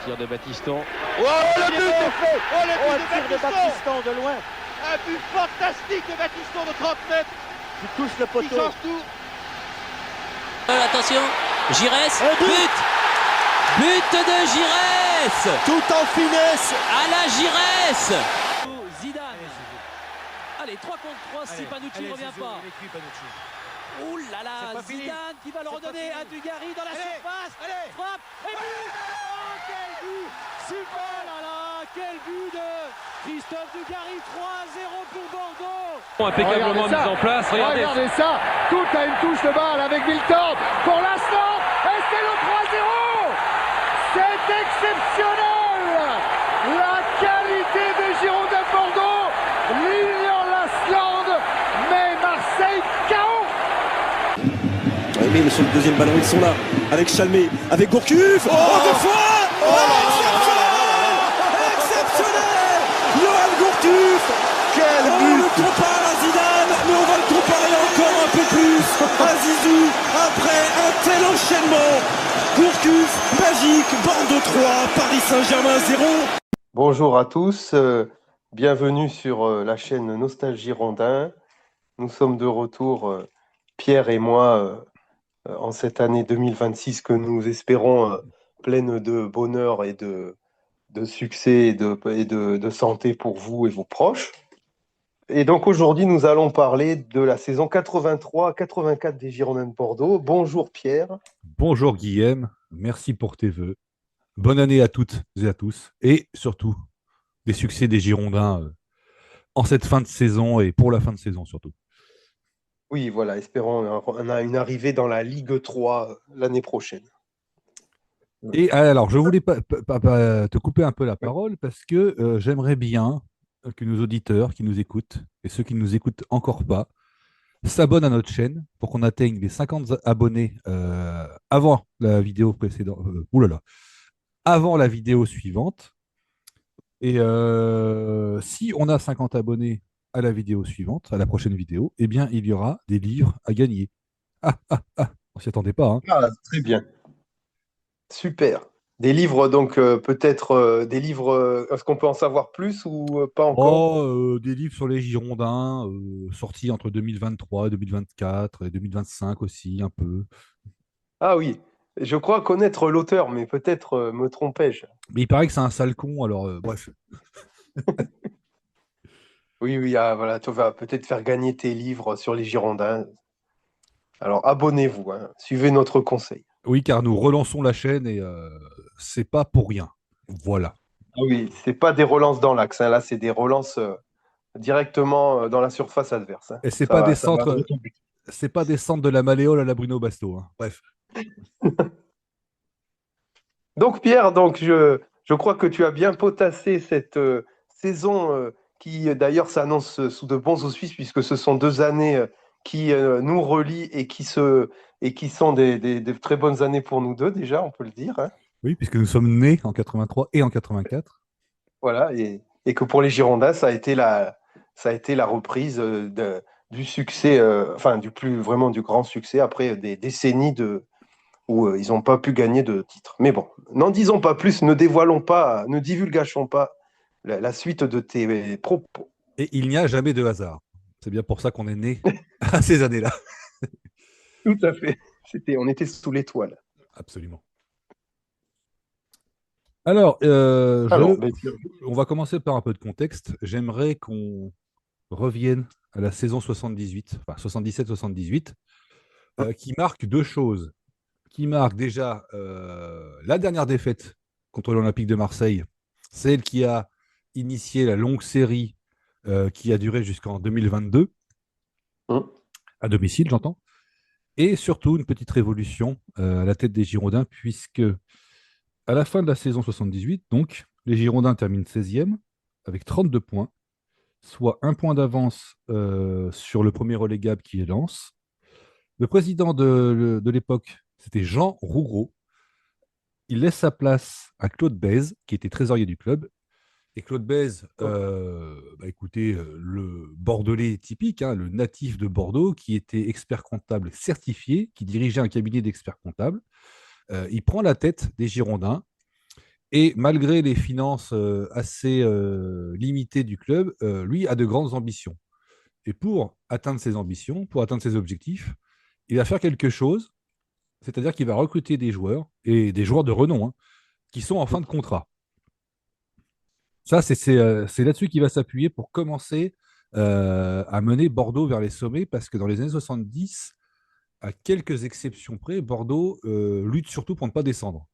tir de Battiston. Oh, le but est fait. Oh, le but Un tir de Battiston de loin. Un but fantastique de Battiston de 30 mètres. Qui touche le Qui poteau. change tout. Attention, Giresse, but. But de Giresse. Tout en finesse. À la Giresse. Zidane. Allez, 3 contre 3 si Panucci ne revient pas. Ouh là là, Zidane qui va le redonner à Dugarry dans la surface. Frappe et but. Oh, quel but. Super, là là, quel but de Christophe Dugarry. 3-0 pour Bordeaux. Impeccablement mis en place, regardez ça. Tout a une touche de balle avec Milton pour l'instant. Et c'est le 3-0. C'est exceptionnel. La qualité des Girondins de Bordeaux. Lilian Lasland, mais Marseille KO. Mais sur le deuxième ballon, ils sont là. Avec Chalmé, avec Gourcuff. Oh, deux fois. Exceptionnel. Johan Gourcuff. Quel but. On le compare à Zidane, mais on va le comparer encore un peu plus à Zizou. Après un tel enchaînement. Gourcuff, magique, Bordeaux 3, Paris Saint-Germain 0. Bonjour à tous, bienvenue sur la chaîne Nostalgie Girondin. Nous sommes de retour, Pierre et moi, en cette année 2026 que nous espérons pleine de bonheur et de succès et de santé pour vous et vos proches. Et donc aujourd'hui, nous allons parler de la saison 83-84 des Girondins de Bordeaux. Bonjour Pierre. Bonjour Guillaume, merci pour tes vœux. Bonne année à toutes et à tous. Et surtout, des succès des Girondins en cette fin de saison et pour la fin de saison surtout. Oui, voilà, espérons on a une arrivée dans la Ligue 3 l'année prochaine. Et alors, je voulais pas te couper un peu la parole parce que j'aimerais bien que nos auditeurs qui nous écoutent et ceux qui ne nous écoutent encore pas s'abonnent à notre chaîne pour qu'on atteigne les 50 abonnés avant la vidéo précédente. Avant la vidéo suivante. Et si on a 50 abonnés à la vidéo suivante, à la prochaine vidéo, eh bien, il y aura des livres à gagner. On s'y attendait pas. Hein. Ah, très bien. Super. Des livres, donc peut-être des livres, est-ce qu'on peut en savoir plus ou pas encore? Des livres sur les Girondins, sortis entre 2023, 2024 et 2025 aussi, un peu. Ah oui, je crois connaître l'auteur, mais peut-être me trompais-je. Mais il paraît que c'est un sale con, alors bref. Oui, voilà, tu vas peut-être faire gagner tes livres sur les Girondins. Alors abonnez-vous, hein, suivez notre conseil. Oui, car nous relançons la chaîne et c'est pas pour rien. Voilà. Ah oui, c'est pas des relances dans l'axe, hein, là c'est des relances directement dans la surface adverse. Hein. Et c'est pas des centres de la Malléole à la Bruno Basto. Hein. Bref. Donc Pierre, je crois que tu as bien potassé cette saison qui d'ailleurs s'annonce sous de bons auspices puisque ce sont 2 années qui nous relient et qui sont des très bonnes années pour nous deux déjà, on peut le dire. Hein. Oui, puisque nous sommes nés en 83 et en 84. Voilà, et que pour les Girondins, ça a été la reprise du succès, du grand succès après des décennies où ils n'ont pas pu gagner de titre. Mais bon, n'en disons pas plus, ne divulgachons pas la suite de tes propos. Et il n'y a jamais de hasard. C'est bien pour ça qu'on est né à ces années-là. Tout à fait. On était sous l'étoile. Absolument. Alors, on va commencer par un peu de contexte. J'aimerais qu'on revienne à la saison 77-78, qui marque 2 choses. Qui marque déjà la dernière défaite contre l'Olympique de Marseille, celle qui a initié la longue série qui a duré jusqu'en 2022, à domicile, j'entends, et surtout une petite révolution à la tête des Girondins, puisque à la fin de la saison 78, donc, les Girondins terminent 16e avec 32 points, soit 1 point d'avance sur le premier relégable qui est Lens. Le président de l'époque, c'était Jean Rougraud. Il laisse sa place à Claude Bèze, qui était trésorier du club. Et Claude Bèze, écoutez, le Bordelais typique, hein, le natif de Bordeaux, qui était expert comptable certifié, qui dirigeait un cabinet d'experts comptables. Il prend la tête des Girondins Et malgré les finances assez limitées du club, lui a de grandes ambitions. Et pour atteindre ses ambitions, pour atteindre ses objectifs, il va faire quelque chose, c'est-à-dire qu'il va recruter des joueurs, et des joueurs de renom, hein, qui sont en fin de contrat. Ça, c'est là-dessus qu'il va s'appuyer pour commencer à mener Bordeaux vers les sommets, parce que dans les années 70, à quelques exceptions près, Bordeaux lutte surtout pour ne pas descendre.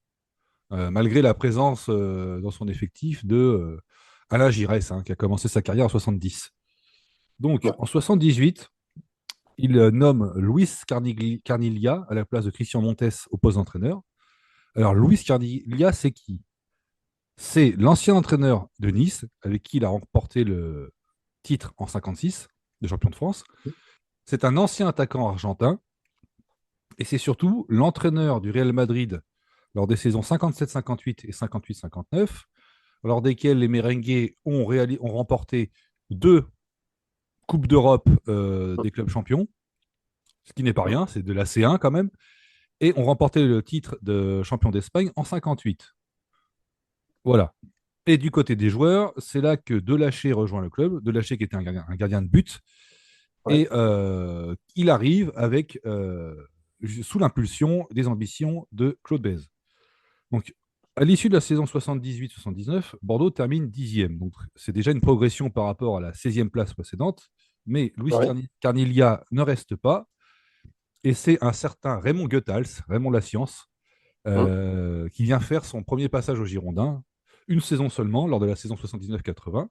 Malgré la présence dans son effectif de Alain Giresse, hein, qui a commencé sa carrière en 70. Donc, en 78, il nomme Luis Carniglia à la place de Christian Montes au poste d'entraîneur. Alors, Luis Carniglia, c'est qui? C'est l'ancien entraîneur de Nice, avec qui il a remporté le titre en 56 de champion de France. C'est un ancien attaquant argentin, et c'est surtout l'entraîneur du Real Madrid lors des saisons 57-58 et 58-59, lors desquelles les Merengues ont remporté 2 Coupes d'Europe des clubs champions, ce qui n'est pas rien, c'est de la C1 quand même, et ont remporté le titre de champion d'Espagne en 58. Voilà. Et du côté des joueurs, c'est là que Delaché rejoint le club, Delaché qui était un gardien de but, et il arrive avec, sous l'impulsion des ambitions de Claude Bèze. Donc, à l'issue de la saison 78-79, Bordeaux termine 10e. Donc, c'est déjà une progression par rapport à la 16e place précédente. Mais Luis Carniglia ne reste pas. Et c'est un certain Raymond Goethals, Raymond Lascience, qui vient faire son premier passage aux Girondins, une saison seulement, lors de la saison 79-80.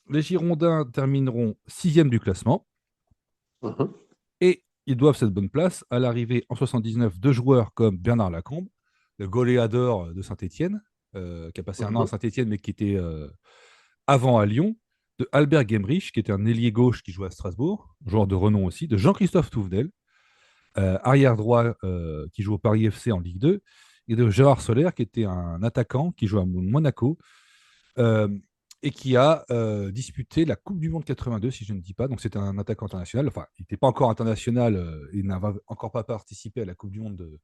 Les Girondins termineront 6e du classement. Et ils doivent cette bonne place à l'arrivée en 79 de joueurs comme Bernard Lacombe, le goléador de Saint-Étienne, qui a passé un an à Saint-Étienne, mais qui était avant à Lyon, de Albert Gemrich, qui était un ailier gauche qui jouait à Strasbourg, joueur de renom aussi, de Jean-Christophe Touvenel, arrière droit qui joue au Paris FC en Ligue 2, et de Gérard Soler, qui était un attaquant qui joue à Monaco, et qui a disputé la Coupe du Monde 82, si je ne dis pas. Donc c'était un attaquant international. Enfin, il n'était pas encore international, il n'avait encore pas participé à la Coupe du Monde de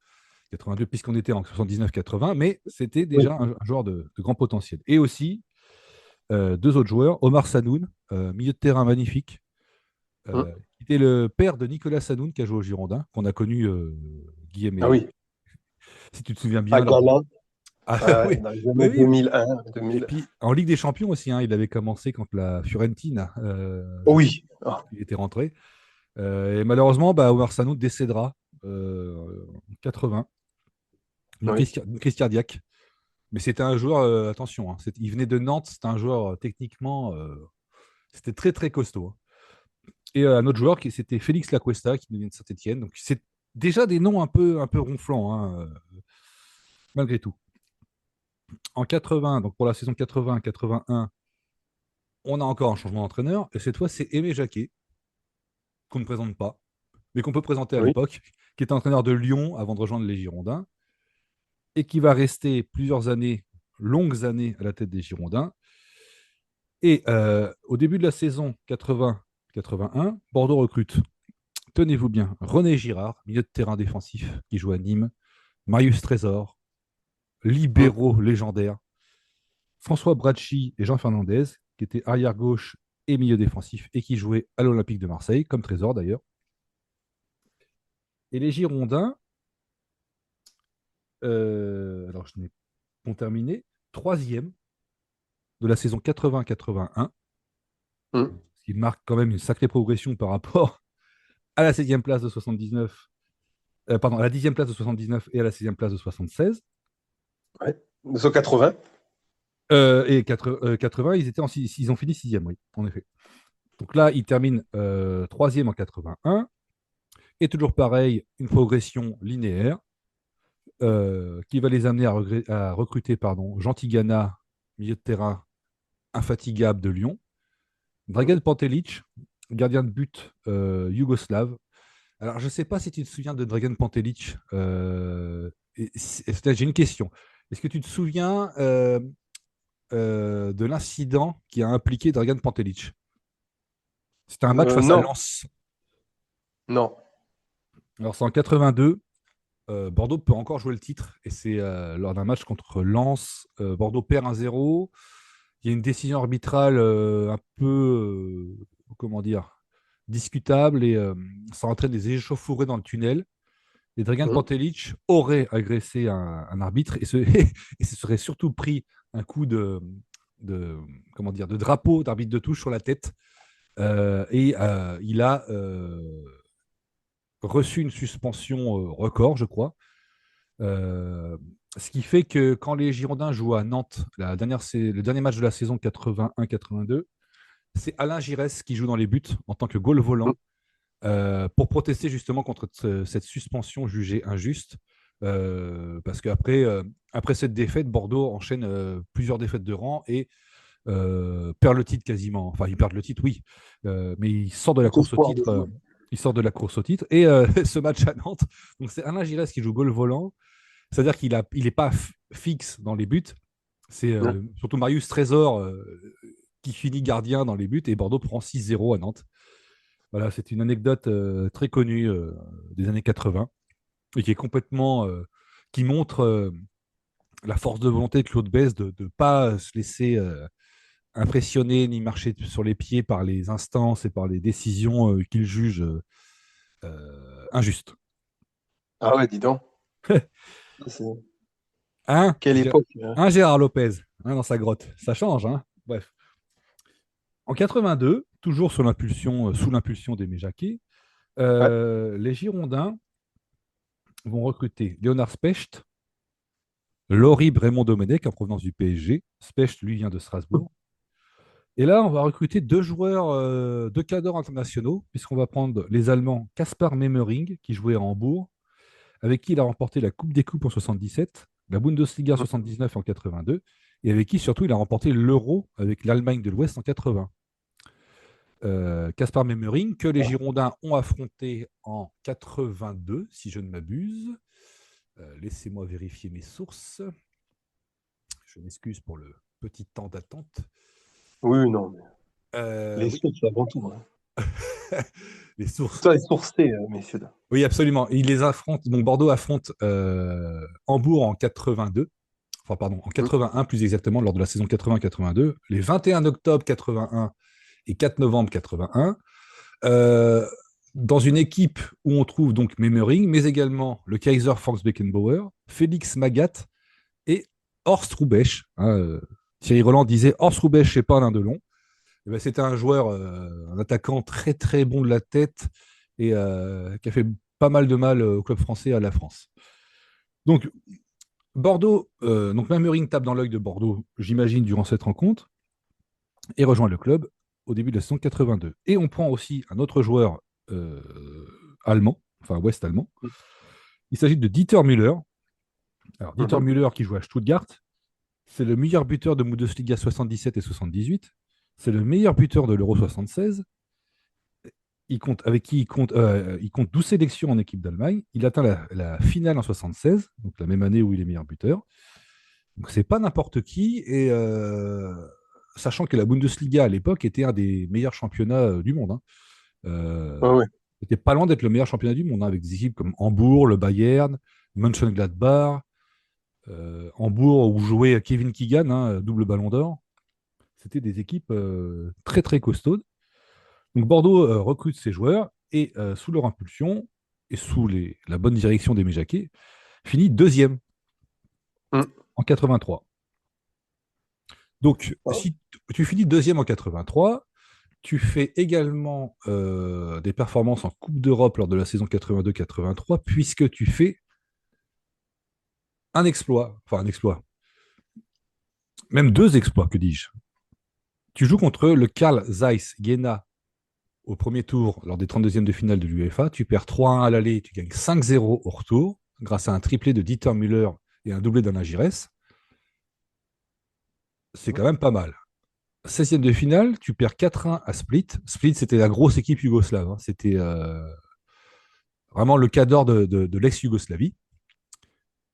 82, puisqu'on était en 79-80, mais c'était déjà un joueur de grand potentiel. Et aussi, 2 autres joueurs, Omar Sanoun, milieu de terrain magnifique, qui était le père de Nicolas Sanoun, qui a joué au Girondins, qu'on a connu, Guillaume. Ah oui. Si tu te souviens bien. Oui. Dans les années 2001, 2000. Et puis en Ligue des Champions aussi, hein, il avait commencé quand la Fiorentina il était rentré. Et malheureusement, Omar Sanoun décédera en 80. Une crise cardiaque. Mais c'était un joueur, attention, hein, il venait de Nantes, c'était un joueur techniquement, c'était très très costaud. Hein. Et un autre joueur, c'était Félix Lacuesta, qui nous vient de Saint-Étienne. Donc c'est déjà des noms un peu ronflants, hein, malgré tout. En 80, donc pour la saison 80-81, on a encore un changement d'entraîneur, et cette fois c'est Aimé Jacquet, qu'on ne présente pas, mais qu'on peut présenter à l'époque, qui était entraîneur de Lyon avant de rejoindre les Girondins, et qui va rester plusieurs années, longues années, à la tête des Girondins. Et au début de la saison 80-81, Bordeaux recrute, tenez-vous bien, René Girard, milieu de terrain défensif, qui joue à Nîmes, Marius Trésor, libéraux légendaires, François Bracci et Jean Fernandez, qui étaient arrière-gauche et milieu défensif, et qui jouaient à l'Olympique de Marseille, comme Trésor d'ailleurs. Et les Girondins, alors je n'ai pas terminé, 3e de la saison 80-81, ce qui marque quand même une sacrée progression par rapport à la 16e place de 79, à la 10e place de 79 et à la 6e place de 76. Ouais, 280. Et 80, ils ont fini 6e, oui, en effet. Donc là, ils terminent 3e en 81. Et toujours pareil, une progression linéaire qui va les amener à recruter Jean Tigana, milieu de terrain infatigable de Lyon, Dragan Pantelic, gardien de but yougoslave. Alors, je ne sais pas si tu te souviens de Dragan Pantelic. J'ai une question. Est-ce que tu te souviens de l'incident qui a impliqué Dragan Pantelic? C'était un match face à Lens. Non. Alors, c'est en 82. Bordeaux peut encore jouer le titre. Et c'est lors d'un match contre Lens. Bordeaux perd 1-0. Il y a une décision arbitrale un peu, comment dire, discutable et ça entraîne des échauffourées dans le tunnel. Et Dragan Pantelic aurait agressé un arbitre et se serait surtout pris un coup comment dire, de drapeau d'arbitre de touche sur la tête. Il a reçu une suspension record, je crois. Ce qui fait que quand les Girondins jouent à Nantes, le dernier match de la saison 81-82, c'est Alain Giresse qui joue dans les buts en tant que goal volant pour protester justement contre cette suspension jugée injuste. Parce qu'après après cette défaite, Bordeaux enchaîne plusieurs défaites de rang et perd le titre quasiment. Enfin, ils perdent le titre, oui, mais il sort de la course au titre. Il sort de la course au titre. Et ce match à Nantes, donc c'est Alain Giresse qui joue goal volant. C'est-à-dire qu'il n'est pas fixe dans les buts. C'est surtout Marius Trésor qui finit gardien dans les buts et Bordeaux prend 6-0 à Nantes. Voilà, c'est une anecdote très connue des années 80 et qui est complètement qui montre la force de volonté de Claude Besse de ne pas se laisser impressionner ni marcher sur les pieds par les instances et par les décisions qu'il juge injustes. Ah ouais, dis donc. Hein, quelle époque. Gérard Lopez dans sa grotte. Ça change, hein. Bref. En 82, toujours sous l'impulsion d'Aimé Jacquet, les Girondins vont recruter Léonard Specht, l'horrible Raymond Domenech en provenance du PSG. Specht, lui, vient de Strasbourg. Et là, on va recruter deux joueurs, deux cadors internationaux, puisqu'on va prendre les Allemands Kaspar Memmering, qui jouait à Hambourg, avec qui il a remporté la Coupe des Coupes en 77, la Bundesliga en 79 et en 82, et avec qui surtout il a remporté l'Euro avec l'Allemagne de l'Ouest en 80. Kaspar Memmering, que les Girondins ont affronté en 82, si je ne m'abuse. Laissez-moi vérifier mes sources. Je m'excuse pour le petit temps d'attente. Oui, non. Mais... sources avant tout. Hein. Les sources. Ça est sourcé, messieurs. Oui, absolument. Il les affronte. Donc Bordeaux affronte Hambourg en 82. Enfin, pardon, en 81 plus exactement, lors de la saison 80-82. Les 21 octobre 81 et 4 novembre 81. Dans une équipe où on trouve donc Memmering, mais également le Kaiser Franz Beckenbauer, Félix Magath et Horst Hrubesch. Thierry Roland disait Horst Hrubesch, c'est pas un nain de long. Et ben, c'était un joueur, un attaquant très très bon de la tête et qui a fait pas mal de mal au club français et à la France. Donc Bordeaux, donc Memmering tape dans l'œil de Bordeaux, j'imagine, durant cette rencontre, et rejoint le club au début de la saison 82. Et on prend aussi un autre joueur allemand, enfin ouest-allemand. Il s'agit de Dieter Müller. Alors, Dieter Müller qui joue à Stuttgart, c'est le meilleur buteur de Bundesliga 77 et 78. C'est le meilleur buteur de l'Euro 76. Il compte 12 sélections en équipe d'Allemagne. Il atteint la finale en 76, donc la même année où il est meilleur buteur. Donc c'est pas n'importe qui. Et sachant que la Bundesliga à l'époque était un des meilleurs championnats du monde. C'était pas loin d'être le meilleur championnat du monde, avec des équipes comme Hambourg, le Bayern, Mönchengladbach, Hambourg où jouait Kevin Keegan, double ballon d'or. C'était des équipes très très costaudes. Donc Bordeaux recrute ses joueurs et sous leur impulsion et sous la bonne direction d'Aimé Jacquet, finit deuxième en 83. Donc si tu finis deuxième en 83, tu fais également des performances en Coupe d'Europe lors de la saison 82-83, puisque tu fais un exploit, même deux exploits, que dis-je. Tu joues contre le Carl Zeiss Jena au premier tour lors des 32e de finale de l'UEFA. Tu perds 3-1 à l'aller, tu gagnes 5-0 au retour grâce à un triplé de Dieter Müller et un doublé d'Alain Giresse. C'est quand même pas mal. 16e de finale, tu perds 4-1 à Split. Split, c'était la grosse équipe yougoslave. C'était vraiment le cadre de l'ex-Yougoslavie.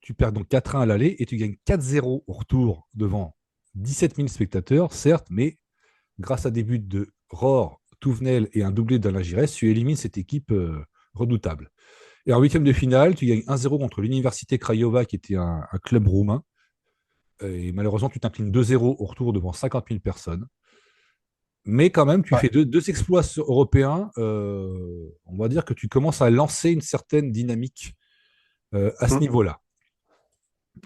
Tu perds donc 4-1 à l'aller et tu gagnes 4-0 au retour devant 17 000 spectateurs, certes, mais grâce à des buts de Rohr, Touvenel et un doublé d'Alain Giresse, tu élimines cette équipe redoutable. Et en huitième de finale, tu gagnes 1-0 contre l'Université Craiova, qui était un club roumain. Et malheureusement, tu t'inclines 2-0 au retour devant 50 000 personnes. Mais quand même, tu fais deux exploits européens. On va dire que tu commences à lancer une certaine dynamique à ce niveau-là.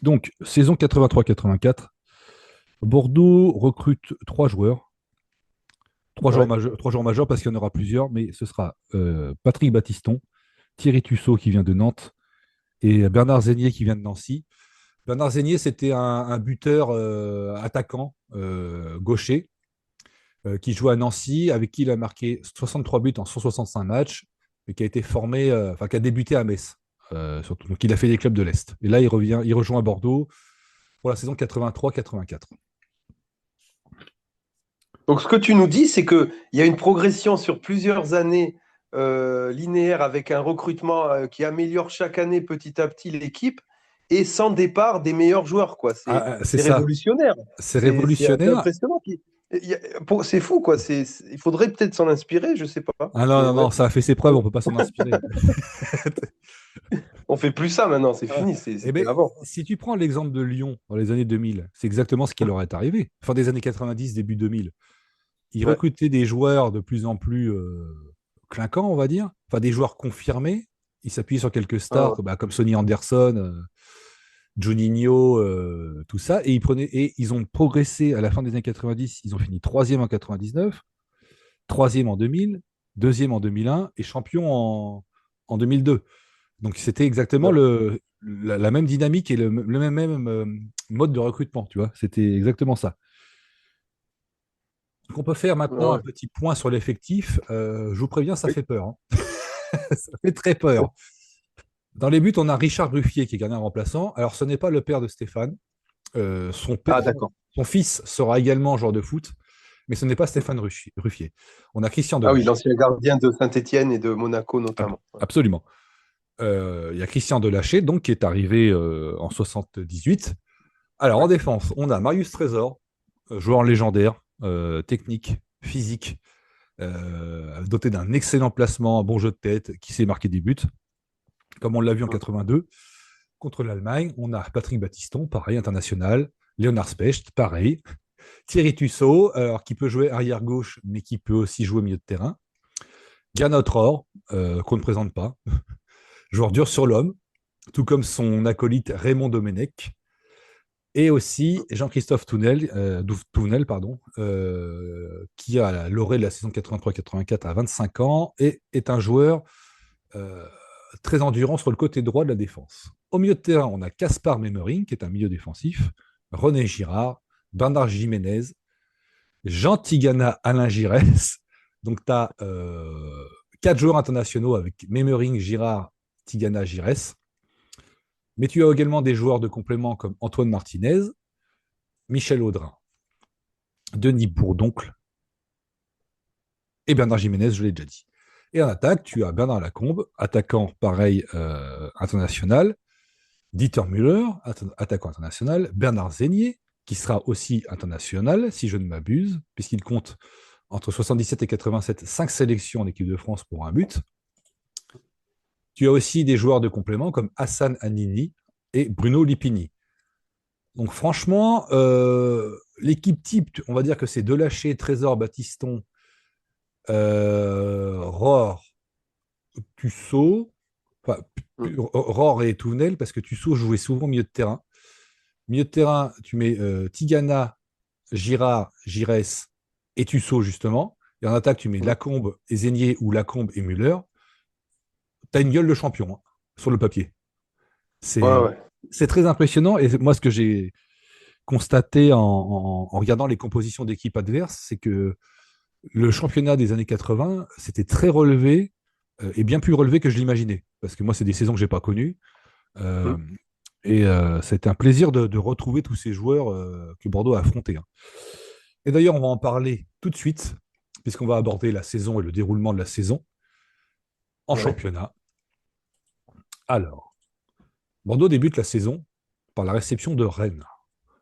Donc, saison 83-84, Bordeaux recrute 3 joueurs. 3 joueurs majeurs parce qu'il y en aura plusieurs, mais ce sera Patrick Battiston, Thierry Tussaud qui vient de Nantes et Bernard Zégnier qui vient de Nancy. Bernard Zégnier, c'était un buteur attaquant gaucher qui jouait à Nancy, avec qui il a marqué 63 buts en 165 matchs, et qui a été formé, qui a débuté à Metz, surtout. Donc il a fait des clubs de l'Est. Et là, il rejoint Bordeaux pour la saison 83-84. Donc ce que tu nous dis, c'est qu'il y a une progression sur plusieurs années linéaire avec un recrutement qui améliore chaque année petit à petit l'équipe et sans départ des meilleurs joueurs, quoi. C'est révolutionnaire. C'est révolutionnaire. C'est impressionnant. C'est fou, quoi. Il faudrait peut-être s'en inspirer, je sais pas. Ah non, ça a fait ses preuves, on peut pas s'en inspirer. On fait plus ça maintenant, c'est fini. Avant. Si tu prends l'exemple de Lyon dans les années 2000, c'est exactement ce qui leur est arrivé. Fin des années 90, début 2000. Ils recrutaient des joueurs de plus en plus clinquants, on va dire. Enfin, des joueurs confirmés. Ils s'appuyaient sur quelques stars comme Sonny Anderson, Juninho, tout ça. Et ils ont progressé à la fin des années 90. Ils ont fini 3e en 99, 3e en 2000, 2e en 2001 et champion en 2002. Donc, c'était exactement la même dynamique et le même mode de recrutement. Tu vois, c'était exactement ça. Donc, on peut faire maintenant un petit point sur l'effectif. Je vous préviens, ça fait peur. Hein. Ça fait très peur. Dans les buts, on a Richard Ruffier qui est gardien remplaçant. Alors, ce n'est pas le père de Stéphane. Son fils sera également joueur de foot, mais ce n'est pas Stéphane Ruffier. On a Christian Delaché. Ah oui, l'ancien gardien de Saint-Étienne et de Monaco notamment. Absolument. Il y a Christian Delaché, donc, qui est arrivé en 78. Alors, en défense, on a Marius Trésor, joueur légendaire, technique, physique, doté d'un excellent placement, un bon jeu de tête, qui s'est marqué des buts, comme on l'a vu en 82. Contre l'Allemagne, on a Patrick Battiston, pareil, international, Léonard Specht, pareil, Thierry Tussaud, qui peut jouer arrière-gauche, mais qui peut aussi jouer au milieu de terrain, Gernot Rohr, qu'on ne présente pas, joueur dur sur l'homme, tout comme son acolyte Raymond Domenech, et aussi Jean-Christophe Tounel, qui a lauré de la saison 83-84 à 25 ans et est un joueur très endurant sur le côté droit de la défense. Au milieu de terrain, on a Caspar Memmering, qui est un milieu défensif, René Girard, Bernard Jiménez, Jean Tigana, Alain Giresse. Donc, tu as 4 joueurs internationaux avec Memmering, Girard, Tigana, Giresse. Mais tu as également des joueurs de complément comme Antoine Martinez, Michel Audrin, Denis Bourdoncle et Bernard Jiménez, je l'ai déjà dit. Et en attaque, tu as Bernard Lacombe, attaquant pareil international, Dieter Müller, attaquant international, Bernard Zégnier, qui sera aussi international, si je ne m'abuse, puisqu'il compte entre 77 et 87 5 sélections en équipe de France pour un but. Tu as aussi des joueurs de complément comme Hassan Annini et Bruno Lipini. Donc franchement, l'équipe type, on va dire que c'est Delaché, Trésor, Battiston, Rohr, Tussaud, Rohr et Tounel, parce que Tussaud jouait souvent au milieu de terrain. Milieu de terrain, tu mets Tigana, Girard, Giresse et Tussaud, justement. Et en attaque, tu mets Lacombe et Zégnier ou Lacombe et Müller. Tu as une gueule de champion sur le papier. C'est très impressionnant. Et moi, ce que j'ai constaté en regardant les compositions d'équipes adverses, c'est que le championnat des années 80, c'était très relevé et bien plus relevé que je l'imaginais. Parce que moi, c'est des saisons que je n'ai pas connues. Et c'était un plaisir de retrouver tous ces joueurs que Bordeaux a affrontés. Et d'ailleurs, on va en parler tout de suite, puisqu'on va aborder la saison et le déroulement de la saison en championnat. Alors, Bordeaux débute la saison par la réception de Rennes.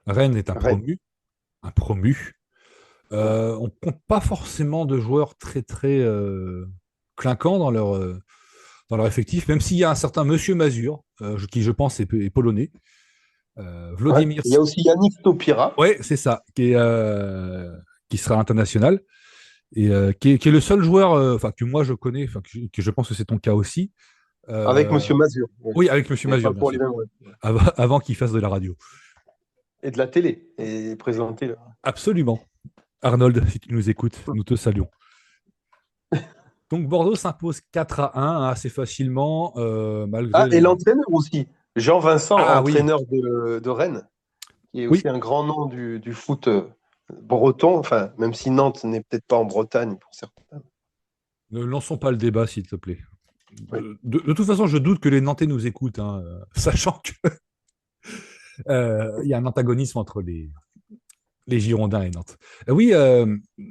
Rennes est un promu. On ne compte pas forcément de joueurs très, très clinquants dans dans leur effectif, même s'il y a un certain Monsieur Mazur, qui je pense est polonais. Vladimir. Il y a aussi Yannick Stopira. Oui, c'est ça, qui sera international. Et qui est le seul joueur que moi je connais, que je pense que c'est ton cas aussi. Avec Monsieur Mazur. Oui, avec Monsieur Mazur, bien sûr. Avant qu'il fasse de la radio. Et de la télé, et présenter. Absolument. Arnold, si tu nous écoutes, nous te saluons. Donc Bordeaux s'impose 4-1 assez facilement, malgré. Et l'entraîneur aussi, Jean-Vincent, entraîneur de Rennes, qui est aussi un grand nom du foot breton, enfin, même si Nantes n'est peut-être pas en Bretagne pour certains. Ne lançons pas le débat, s'il te plaît. Oui. De toute façon, je doute que les Nantais nous écoutent, sachant que il y a un antagonisme entre les Girondins et Nantes. Oui,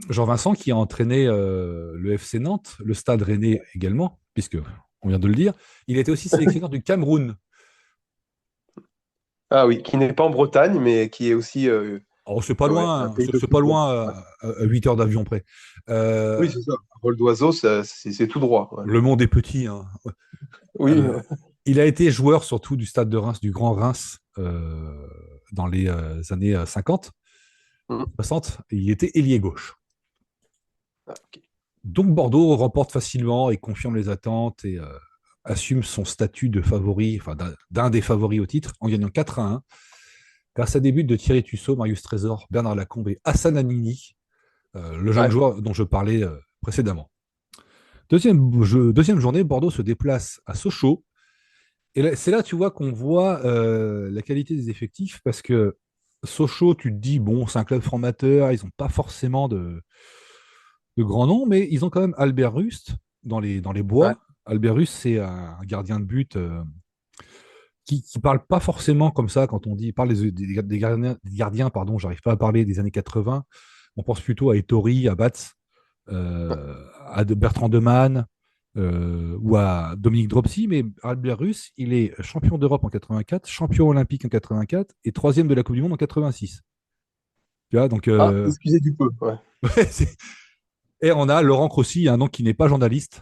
Jean-Vincent qui a entraîné le FC Nantes, le Stade Rennais également, puisque on vient de le dire, il était aussi sélectionneur du Cameroun. Ah oui, qui n'est pas en Bretagne, mais qui est aussi... c'est pas loin, c'est pas loin à 8 heures d'avion près. Oui, c'est ça. Vol d'oiseau, c'est tout droit. Ouais. Le monde est petit. Oui. Il a été joueur surtout du Stade de Reims, du Grand Reims, dans les années 50, 60. Et il était ailier gauche. Okay. Donc Bordeaux remporte facilement et confirme les attentes et assume son statut de favori, d'un des favoris au titre, en gagnant 4-1 grâce à des buts de Thierry Tussaud, Marius Trésor, Bernard Lacombe et Hassan Amini, le jeune joueur dont je parlais précédemment. Deuxième journée, Bordeaux se déplace à Sochaux. Et c'est là, tu vois, qu'on voit la qualité des effectifs, parce que Sochaux, tu te dis, bon, c'est un club formateur, ils n'ont pas forcément de grands noms, mais ils ont quand même Albert Rust dans les bois. Ouais. Albert Rust, c'est un gardien de but qui ne parle pas forcément comme ça quand on dit, parle des gardiens, pardon, j'arrive pas à parler des années 80. On pense plutôt à Ettori, à Batz, à Bertrand Demann ou à Dominique Dropsy, mais Albert Rust, il est champion d'Europe en 84, champion olympique en 84 et 3e de la Coupe du Monde en 86. Tu vois, donc, excusez du peu. Ouais. Et on a Laurent Crossi, un nom qui n'est pas journaliste,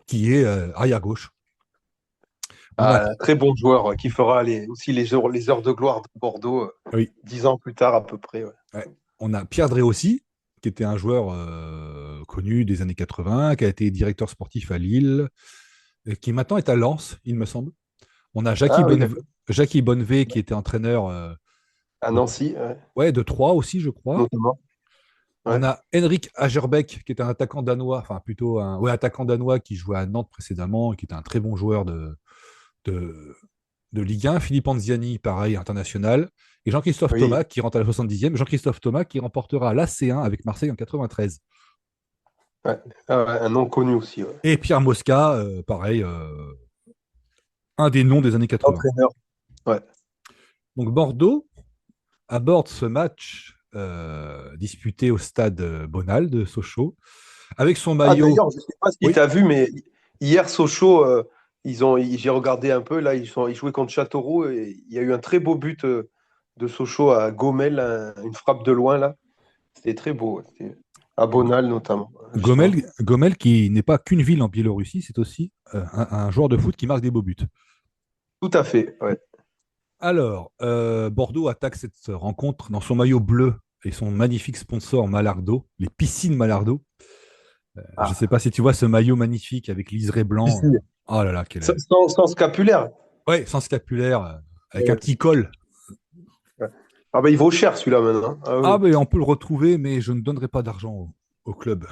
qui est arrière-gauche. Très bon joueur qui fera aussi les heures de gloire de Bordeaux 10 ans plus tard à peu près. Ouais. Ouais. On a Pierre Dréossi, qui était un joueur connu des années 80, qui a été directeur sportif à Lille, qui maintenant est à Lens, il me semble. On a Jackie Bonnevé, qui était entraîneur à Nancy. De Troyes aussi, je crois. Notamment. Ouais. On a Henrik Agerbeck, qui est un attaquant danois, enfin plutôt un attaquant danois qui jouait à Nantes précédemment, et qui était un très bon joueur de Ligue 1. Philippe Anziani, pareil, international. Et Jean-Christophe Thomas, qui rentre à la 70e. Jean-Christophe Thomas, qui remportera la C1 avec Marseille en 93. Ouais. Un nom connu aussi. Ouais. Et Pierre Mosca, pareil, un des noms des années 80. Entraîneur. Ouais. Donc Bordeaux aborde ce match disputé au stade Bonal de Sochaux avec son maillot. D'ailleurs, je ne sais pas si tu as vu, mais hier, Sochaux, j'ai regardé un peu, là, ils jouaient contre Châteauroux et il y a eu un très beau but de Sochaux à Gomel, une frappe de loin, là. C'était très beau, à Bonal notamment. Gomel qui n'est pas qu'une ville en Biélorussie, c'est aussi un joueur de foot qui marque des beaux buts. Tout à fait, ouais. Alors, Bordeaux attaque cette rencontre dans son maillot bleu et son magnifique sponsor Malardo, les piscines Malardo. Je ne sais pas si tu vois ce maillot magnifique avec liseré blanc. Oh là là, sans scapulaire. Oui, sans scapulaire, avec un petit col. Ah ben il vaut cher celui-là maintenant. Ben on peut le retrouver, mais je ne donnerai pas d'argent au club.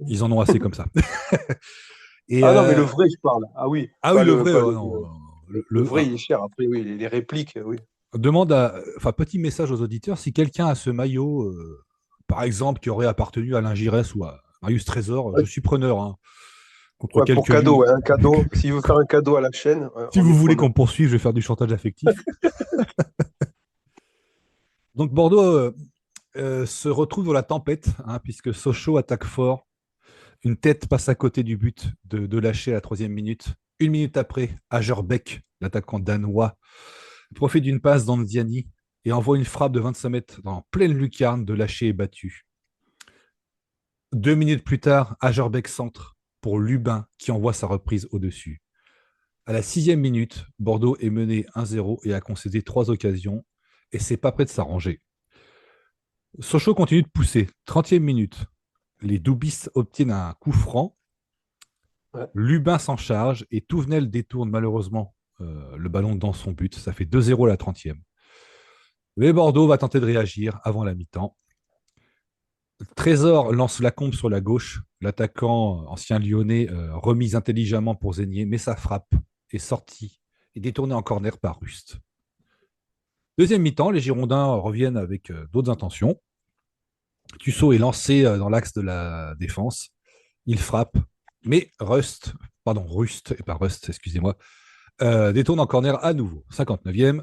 Ils en ont assez comme ça. Non, mais le vrai, je parle. Ah oui. Ah oui, le vrai. Le vrai, il est cher. Après, oui, les répliques, oui. Petit message aux auditeurs, si quelqu'un a ce maillot, par exemple, qui aurait appartenu à Alain Giresse ou à Marius Trésor, je suis preneur. Hein, pour cadeau, un cadeau. S'il veut faire un cadeau à la chaîne. Si vous voulez qu'on poursuive, je vais faire du chantage affectif. Donc Bordeaux se retrouve dans la tempête, puisque Sochaux attaque fort. Une tête passe à côté du but de lâcher à la 3e minute. 1 minute après, Agerbeck, l'attaquant danois, profite d'une passe d'Anziani et envoie une frappe de 25 mètres dans pleine lucarne de lâcher et battu. 2 minutes plus tard, Agerbeck centre pour Lubin qui envoie sa reprise au-dessus. À la 6e minute, Bordeaux est mené 1-0 et a concédé 3 occasions et c'est pas prêt de s'arranger. Sochaux continue de pousser. 30e minute, les Doubistes obtiennent un coup franc. Ouais. Lubin s'en charge et Touvenel détourne malheureusement le ballon dans son but. Ça fait 2-0 à la 30e. Mais Bordeaux va tenter de réagir avant la mi-temps. Trésor lance Lacombe sur la gauche. L'attaquant ancien lyonnais remise intelligemment pour Zénier, mais sa frappe est sortie et détournée en corner par Rust. Deuxième mi-temps, les Girondins reviennent avec d'autres intentions. Tussaud est lancé dans l'axe de la défense. Il frappe, mais Rust, et pas Rust, excusez-moi, détourne en corner à nouveau. 59e,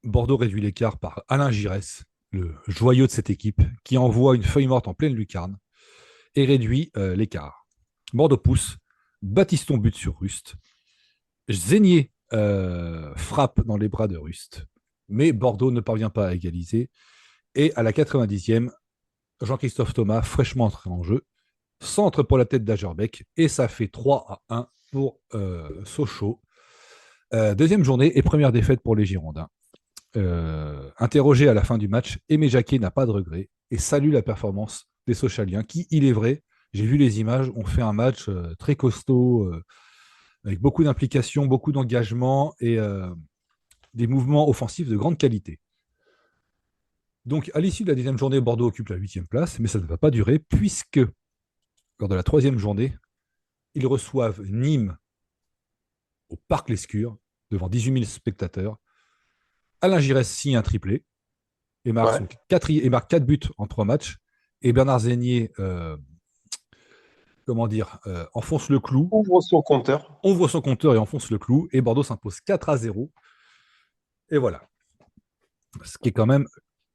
Bordeaux réduit l'écart par Alain Giresse, le joyau de cette équipe, qui envoie une feuille morte en pleine lucarne et réduit l'écart. Bordeaux pousse, Baptiston bute sur Rust. Zénier frappe dans les bras de Rust, mais Bordeaux ne parvient pas à égaliser. Et à la 90e, Jean-Christophe Thomas, fraîchement entré en jeu, centre pour la tête d'Agerbeck, et ça fait 3-1 pour Sochaux. Deuxième journée et première défaite pour les Girondins. Interrogé à la fin du match, Aimé Jacquet n'a pas de regret et salue la performance des Sochaliens qui, il est vrai, j'ai vu les images, ont fait un match très costaud, avec beaucoup d'implication, beaucoup d'engagement et des mouvements offensifs de grande qualité. Donc, à l'issue de la deuxième journée, Bordeaux occupe la 8e place, mais ça ne va pas durer, puisque lors de la 3e journée, ils reçoivent Nîmes au Parc Lescure, devant 18 000 spectateurs. Alain Giresse signe un triplé et marque 4 buts en 3 matchs. Et Bernard Zénier enfonce le clou. Ouvre son compteur et enfonce le clou. Et Bordeaux s'impose 4-0. Et voilà. Ce qui est quand même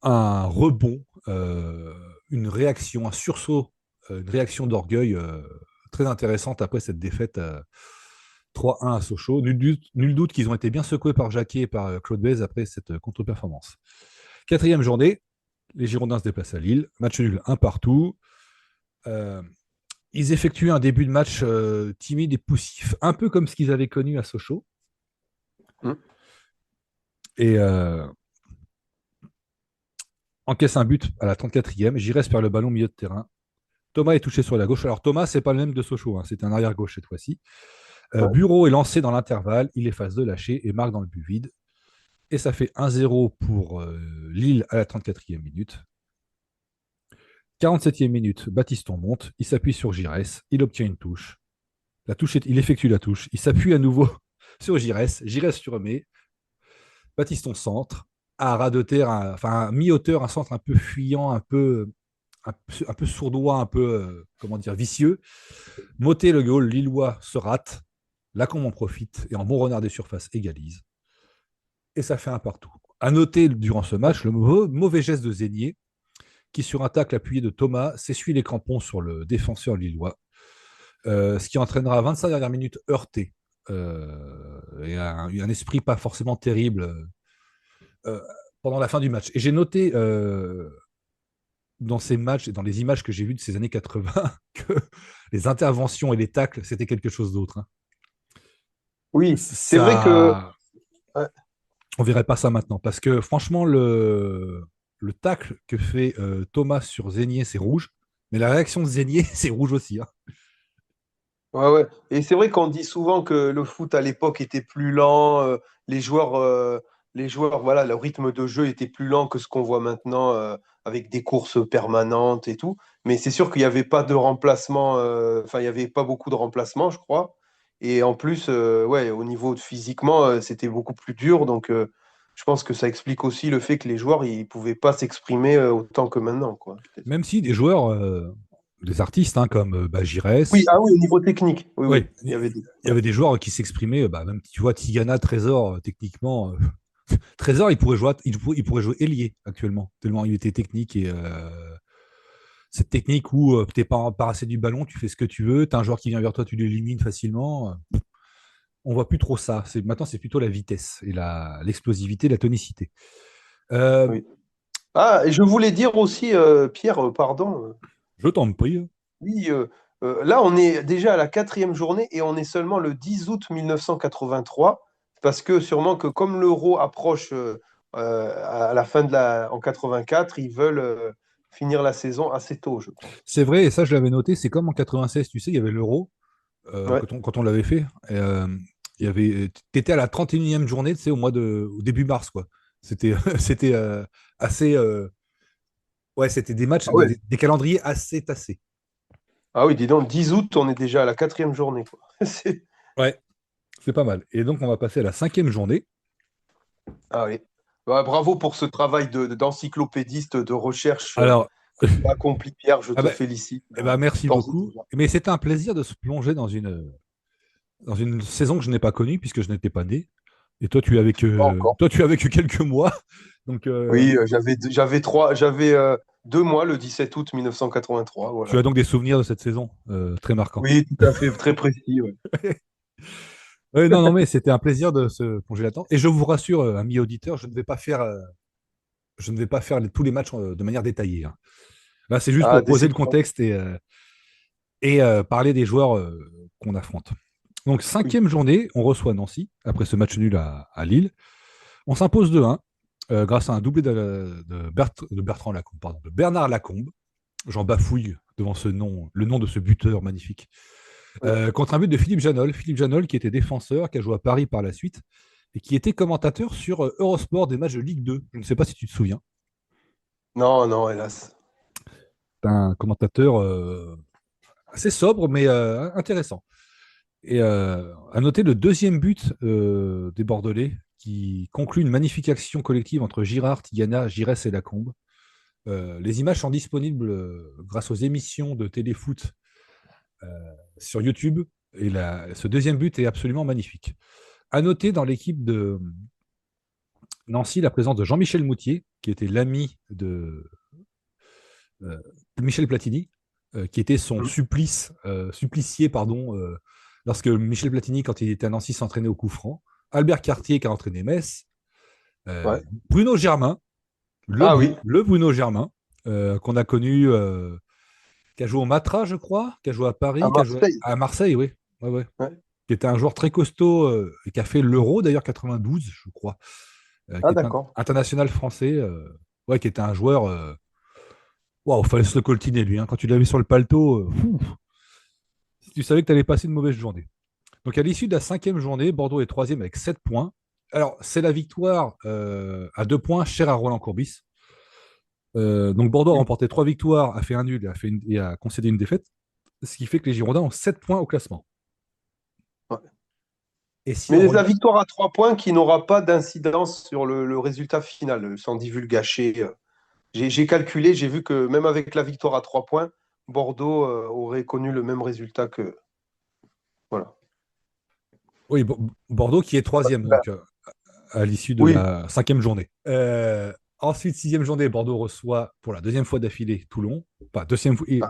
un rebond, une réaction, un sursaut, une réaction d'orgueil très intéressante après cette défaite 3-1 à Sochaux. Nul doute qu'ils ont été bien secoués par Jacquet et par Claude Bèze après cette contre-performance. 4e journée, les Girondins se déplacent à Lille. Match nul, 1 partout. Ils effectuent un début de match timide et poussif, un peu comme ce qu'ils avaient connu à Sochaux. Et encaisse un but à la 34e. Giresse perd le ballon au milieu de terrain. Thomas est touché sur la gauche. Alors Thomas, c'est pas le même de Sochaux, c'est un arrière-gauche cette fois-ci. Bureau est lancé dans l'intervalle, il efface de lâcher et marque dans le but vide. Et ça fait 1-0 pour Lille à la 34e minute. 47e minute, Baptiston monte, il s'appuie sur Giresse, il obtient une touche. Il effectue la touche, il s'appuie à nouveau sur Giresse remet. Baptiston centre, à ras de terre, à mi-hauteur, un centre un peu fuyant, un peu sournois, un peu vicieux. Motet, le goal lillois, se rate. Lacombe en profite et en bon renard des surfaces égalise. Et ça fait 1 partout. À noter durant ce match le mauvais geste de Zénier qui, sur un tacle appuyé de Thomas, s'essuie les crampons sur le défenseur lillois, ce qui entraînera 25 dernières minutes heurtées et un esprit pas forcément terrible pendant la fin du match. Et j'ai noté dans ces matchs et dans les images que j'ai vues de ces années 80 que les interventions et les tacles, c'était quelque chose d'autre. Oui, c'est vrai que... Ouais. On verrait pas ça maintenant, parce que franchement, le tacle que fait Thomas sur Zénier, c'est rouge, mais la réaction de Zénier, c'est rouge aussi. Ouais. Et c'est vrai qu'on dit souvent que le foot à l'époque était plus lent, les joueurs, voilà, le rythme de jeu était plus lent que ce qu'on voit maintenant avec des courses permanentes et tout. Mais c'est sûr qu'il n'y avait pas de remplacement, il n'y avait pas beaucoup de remplacements, je crois. Et en plus, au niveau de physiquement, c'était beaucoup plus dur. Donc, je pense que ça explique aussi le fait que les joueurs ils pouvaient pas s'exprimer autant que maintenant, quoi. Même si des joueurs, des artistes comme Giresse. Oui, au niveau technique. Oui. Il y avait des joueurs qui s'exprimaient. Même tu vois Tigana, Trésor, techniquement. Trésor, il pourrait jouer ailier actuellement, tellement il était technique et cette technique où tu n'es pas embarrassé du ballon, tu fais ce que tu veux, tu as un joueur qui vient vers toi, tu l'élimines facilement. On voit plus trop ça. Maintenant, c'est plutôt la vitesse et l'explosivité, la tonicité. Oui. Et je voulais dire aussi, Pierre, pardon. Je t'en prie. Oui, Là, on est déjà à la 4e journée et on est seulement le 10 août 1983, parce que sûrement que comme l'Euro approche à la fin en 84, ils veulent finir la saison assez tôt, je crois. C'est vrai, et ça, je l'avais noté. C'est comme en 96, tu sais, il y avait l'Euro Ouais. quand on l'avait fait. T'étais à la 31e journée, tu sais, au début mars, quoi. C'était c'était assez. Ouais, c'était des matchs, Ah ouais. des calendriers assez tassés. Ah oui, dis donc, 10 août, on est déjà à la 4e journée, quoi. Ouais, c'est pas mal. Et donc, on va passer à la 5e journée. Ah oui. Ouais, bravo pour ce travail d'encyclopédiste de recherche Alors, que tu as accompli, Pierre. Je ah te bah, félicite. merci D'ores et beaucoup. déjà. Mais c'était un plaisir de se plonger dans une saison que je n'ai pas connue puisque je n'étais pas né. Et Pas encore. toi, tu as vécu quelques mois. Donc, Oui, j'avais 2 mois le 17 août 1983. tu Voilà. as donc des souvenirs de cette saison très marquants. Oui, tout à fait, très précis. Ouais. Ouais, non, non, mais c'était un plaisir de se plonger là-dedans. Et je vous rassure, amis auditeurs, je ne vais pas faire tous les matchs de manière détaillée, hein. Là, c'est juste Ah, pour poser le déception. contexte et parler des joueurs qu'on affronte. Donc, Oui. 5e journée, on reçoit Nancy après ce match nul à Lille. On s'impose 2-1 grâce à un doublé de Bertrand Lacombe, pardon, de Bernard Lacombe. J'en bafouille devant ce nom, le nom de ce buteur magnifique. Contre un but de Philippe Janol. Philippe Janol qui était défenseur, qui a joué à Paris par la suite et qui était commentateur sur Eurosport des matchs de Ligue 2. Je ne sais pas si tu te souviens. Non, non, hélas. C'est un commentateur assez sobre mais intéressant. Et à noter le deuxième but des Bordelais qui conclut une magnifique action collective entre Girard, Tigana, Giresse et Lacombe. Les images sont disponibles grâce aux émissions de téléfoot sur YouTube. Et ce deuxième but est absolument magnifique. À noter dans l'équipe de Nancy la présence de Jean-Michel Moutier, qui était l'ami de Michel Platini, qui était son supplicié, pardon, lorsque Michel Platini, quand il était à Nancy, s'entraînait au coup franc. Albert Cartier, qui a entraîné Metz. Ouais. Bruno Germain, Oui. le Bruno Germain, qu'on a connu, qui a joué au Matra, je crois, qui a joué à Paris, À qui a joué Marseille. à Marseille, oui. Ouais, ouais. Ouais. Qui était un joueur très costaud, et qui a fait l'Euro, d'ailleurs, 92, je crois. Qui est D'accord. international français, ouais, qui était un joueur. Waouh, fallait se le coltiner, lui, hein. Quand tu l'avais sur le paletot, tu savais que tu allais passer une mauvaise journée. Donc, à l'issue de la 5e journée, Bordeaux est 3e avec 7 points. Alors, c'est la victoire à 2 points, chère à Roland Courbis. Donc, Bordeaux a remporté 3 victoires, a fait un nul et a concédé une défaite, ce qui fait que les Girondins ont 7 points au classement. Ouais. Et si Mais la victoire à 3 points qui n'aura pas d'incidence sur le résultat final, sans divulgacher. J'ai calculé, j'ai vu que même avec la victoire à 3 points, Bordeaux aurait connu le même résultat que. Voilà. Oui, Bordeaux qui est 3e, donc, à l'issue de Oui. la 5e journée. Ensuite, 6e journée, Bordeaux reçoit pour la deuxième fois d'affilée Toulon. Enfin,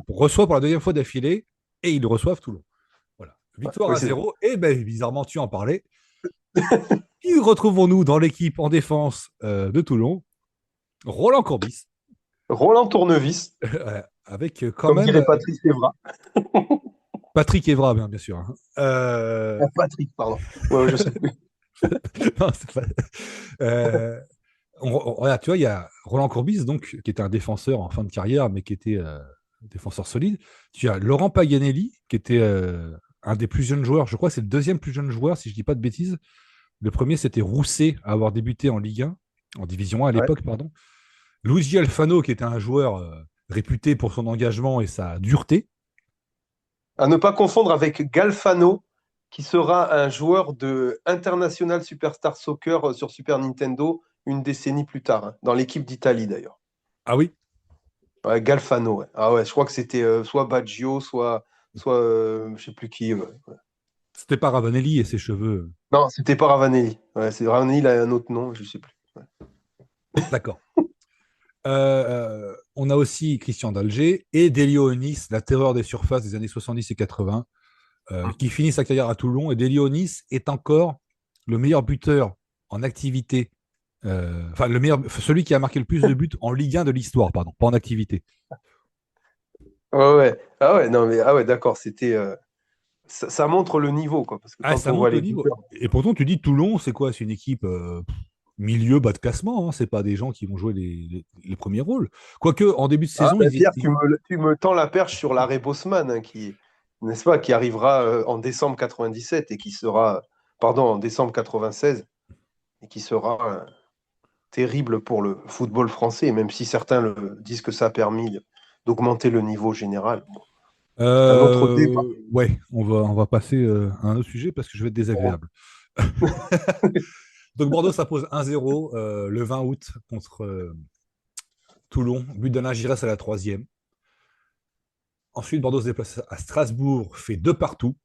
reçoit pour la deuxième fois d'affilée et ils reçoivent Toulon. Voilà. Victoire Oui, à 0. Et ben, bizarrement, tu en parlais. Qui retrouvons-nous dans l'équipe en défense de Toulon? Roland Courbis. Roland Tournevis, Avec quand comme même dirait Patrice Evra. Patrick Evra, bien sûr, hein. Patrick, pardon. Ouais, je sais plus. Non, c'est pas... regarde, tu vois, il y a Roland Courbis, donc, qui était un défenseur en fin de carrière, mais qui était un défenseur solide. Tu as Laurent Paganelli, qui était un des plus jeunes joueurs. Je crois que c'est le deuxième plus jeune joueur, si je ne dis pas de bêtises. Le premier, c'était Rousset, à avoir débuté en Ligue 1, en Division 1 à l'époque, pardon. Luigi Alfano, qui était un joueur réputé pour son engagement et sa dureté. À ne pas confondre avec Galfano, qui sera un joueur de International Superstar Soccer sur Super Nintendo une décennie plus tard, hein, dans l'équipe d'Italie d'ailleurs. Ah oui? Ouais, Galfano, ouais. Ah ouais, je crois que c'était soit Baggio, soit je sais plus qui. Ouais. C'était pas Ravanelli et ses cheveux. Non, c'était pas Ravanelli. Ouais, Ravanelli, il a un autre nom, je sais plus. Ouais. D'accord. On a aussi Christian d'Alger et Delio Onis, la terreur des surfaces des années 70 et 80, qui finit sa carrière à Toulon. Et Delio Onis est encore le meilleur buteur en activité. Celui qui a marqué le plus de buts en Ligue 1 de l'histoire, pardon, pas en activité. Ouais, ouais. Ah ouais, non, mais ah ouais, d'accord, c'était. Ça montre le niveau, quoi. Parce que Ah, quand ça on voit monte le les niveau. buteurs. Et pourtant, tu dis Toulon, c'est quoi? C'est une équipe milieu bas de classement. Hein. C'est pas des gens qui vont jouer les premiers rôles. Quoique, en début de Ah, saison, ben Pierre, tu me tends la perche sur l'arrêt Bosman, hein, n'est-ce pas, qui arrivera en décembre 97 et qui sera, pardon, en décembre 96 et qui sera terrible pour le football français, même si certains disent que ça a permis d'augmenter le niveau général. Bon, c'est un autre débat. Ouais, on va passer à un autre sujet parce que je vais être désagréable. Donc Bordeaux s'impose 1-0 le 20 août contre Toulon. But d'Alain Giresse à la 3e. Ensuite, Bordeaux se déplace à Strasbourg, fait 2 partout.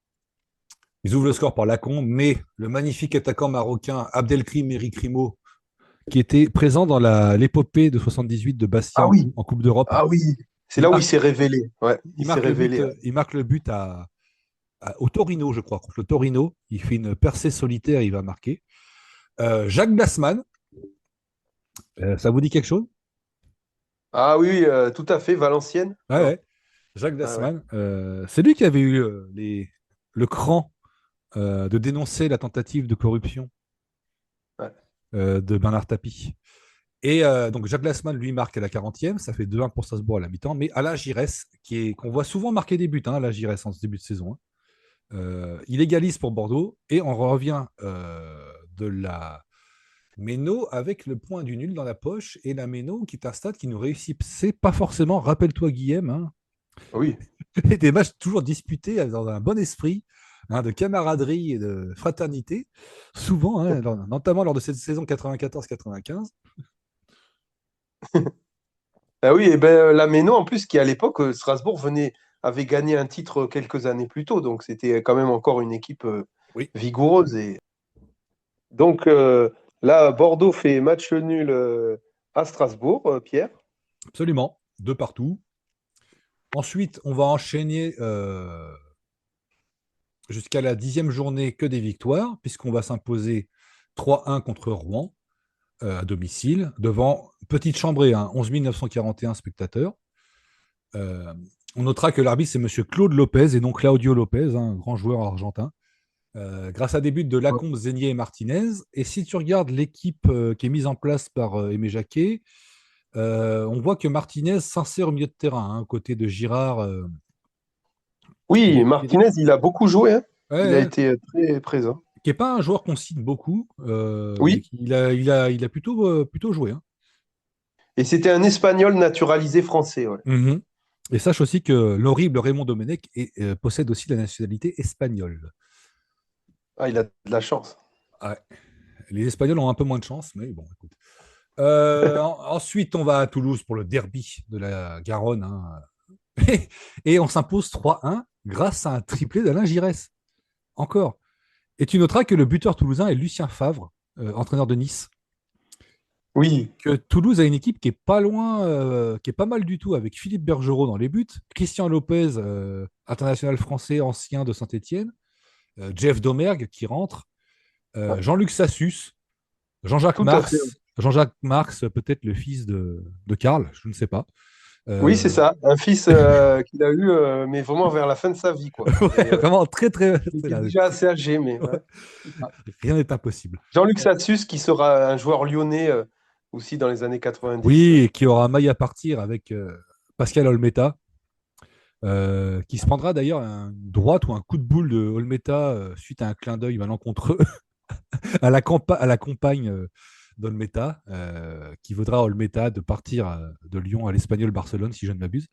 Ils ouvrent le score par Lacombe, mais le magnifique attaquant marocain Abdelkrim Erikrimo, qui était présent dans l'épopée de 78 de Bastia Ah oui, en Coupe d'Europe, ah oui, c'est il là où il marque, s'est révélé. Ouais, il s'est révélé. il marque le but au Torino, je crois, contre le Torino. Il fait une percée solitaire, il va marquer. Jacques Blasman, ça vous dit quelque chose? Ah oui, oui, tout à fait, Valenciennes. Ouais, Non. ouais. Jacques Ah ouais. Blasman, c'est lui qui avait eu le cran de dénoncer la tentative de corruption Ouais. de Bernard Tapie. Et donc Jacques Glassman, lui, marque à la 40e, ça fait 2-1 pour Strasbourg à la mi-temps, mais Alain Giresse, qu'on voit souvent marquer des buts, Alain Giresse, en ce début de saison, il égalise pour Bordeaux, et on revient de la Méno avec le point du nul dans la poche, et la Méno qui est un stade qui nous réussit, c'est pas forcément, rappelle-toi Guillaume, Oui. des matchs toujours disputés dans un bon esprit, de camaraderie et de fraternité, souvent, notamment lors de cette saison 94-95. Ah oui, et ben la Méno, en plus, qui à l'époque, Strasbourg avait gagné un titre quelques années plus tôt, donc c'était quand même encore une équipe Oui. vigoureuse. Et donc là, Bordeaux fait match nul à Strasbourg, Pierre. Absolument, 2 partout. Ensuite, on va enchaîner jusqu'à la 10e journée que des victoires, puisqu'on va s'imposer 3-1 contre Rouen à domicile, devant petite chambrée, 11 941 spectateurs. On notera que l'arbitre, c'est M. Claude Lopez et non Claudio Lopez, un grand joueur argentin. Grâce à des buts de Lacombe, Zénier et Martinez. Et si tu regardes l'équipe qui est mise en place par Aimé Jacquet, on voit que Martinez s'insère au milieu de terrain, aux côtés de Girard. Oui, Martinez, il a beaucoup joué, hein. Ouais, Il a ouais, été très présent. qui n'est pas un joueur qu'on cite beaucoup, mais Oui, il a plutôt joué. et c'était un Espagnol naturalisé français. Ouais. Mhm. Et sache aussi que l'horrible Raymond Domenech possède aussi la nationalité espagnole. Ah, il a de la chance. Ouais. Les Espagnols ont un peu moins de chance, mais bon, écoute. Ensuite, on va à Toulouse pour le derby de la Garonne. Et on s'impose 3-1 grâce à un triplé d'Alain Giresse. Encore. Et tu noteras que le buteur toulousain est Lucien Favre, entraîneur de Nice. Oui, Que Toulouse a une équipe qui est pas loin, qui est pas mal du tout, avec Philippe Bergerot dans les buts, Christian Lopez, international français ancien de Saint-Étienne, Jeff Domergue qui rentre, Jean-Luc Sassus, Jean-Jacques tout à fait. Marx, peut-être le fils de Karl, je ne sais pas. Oui, c'est ça. Un fils qu'il a eu, mais vraiment vers la fin de sa vie, quoi. Ouais, vraiment très, très. Il était déjà assez âgé, mais ouais. Rien n'est impossible. Jean-Luc Sassus, qui sera un joueur lyonnais aussi dans les années 90. Oui, et qui aura maille à partir avec Pascal Olmeta, qui se prendra d'ailleurs une droite ou un coup de boule de Olmeta suite à un clin d'œil malencontreux à la compagne d'Olmeta, qui vaudra à Olmeta de partir de Lyon à l'Espagnol Barcelone, si je ne m'abuse.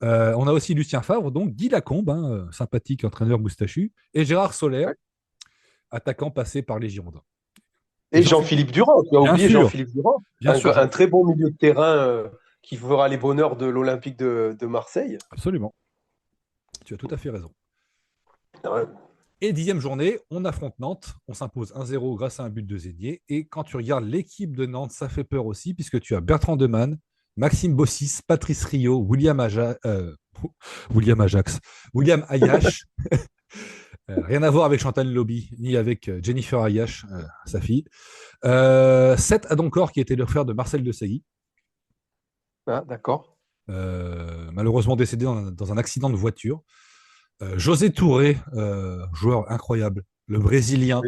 On a aussi Lucien Favre, donc Guy Lacombe, sympathique entraîneur moustachu, et Gérard Soler, attaquant passé par les Girondins. Et Jean-Philippe Durand, tu as Bien oublié sûr. Jean-Philippe Durand, Bien sûr. un très bon milieu de terrain qui fera les bonheurs de l'Olympique de Marseille. Absolument. Tu as tout à fait raison. Ouais. Et 10e journée, on affronte Nantes. On s'impose 1-0 grâce à un but de Zénier. Et quand tu regardes l'équipe de Nantes, ça fait peur aussi, puisque tu as Bertrand Demann, Maxime Bossis, Patrice Rio, William Ajax, William Ayache. Rien à voir avec Chantal Lobby, ni avec Jennifer Ayache, sa fille. Seth Adoncor, qui était le frère de Marcel Desailly. Ah, d'accord. malheureusement décédé dans un accident de voiture. José Touré, joueur incroyable, le Brésilien,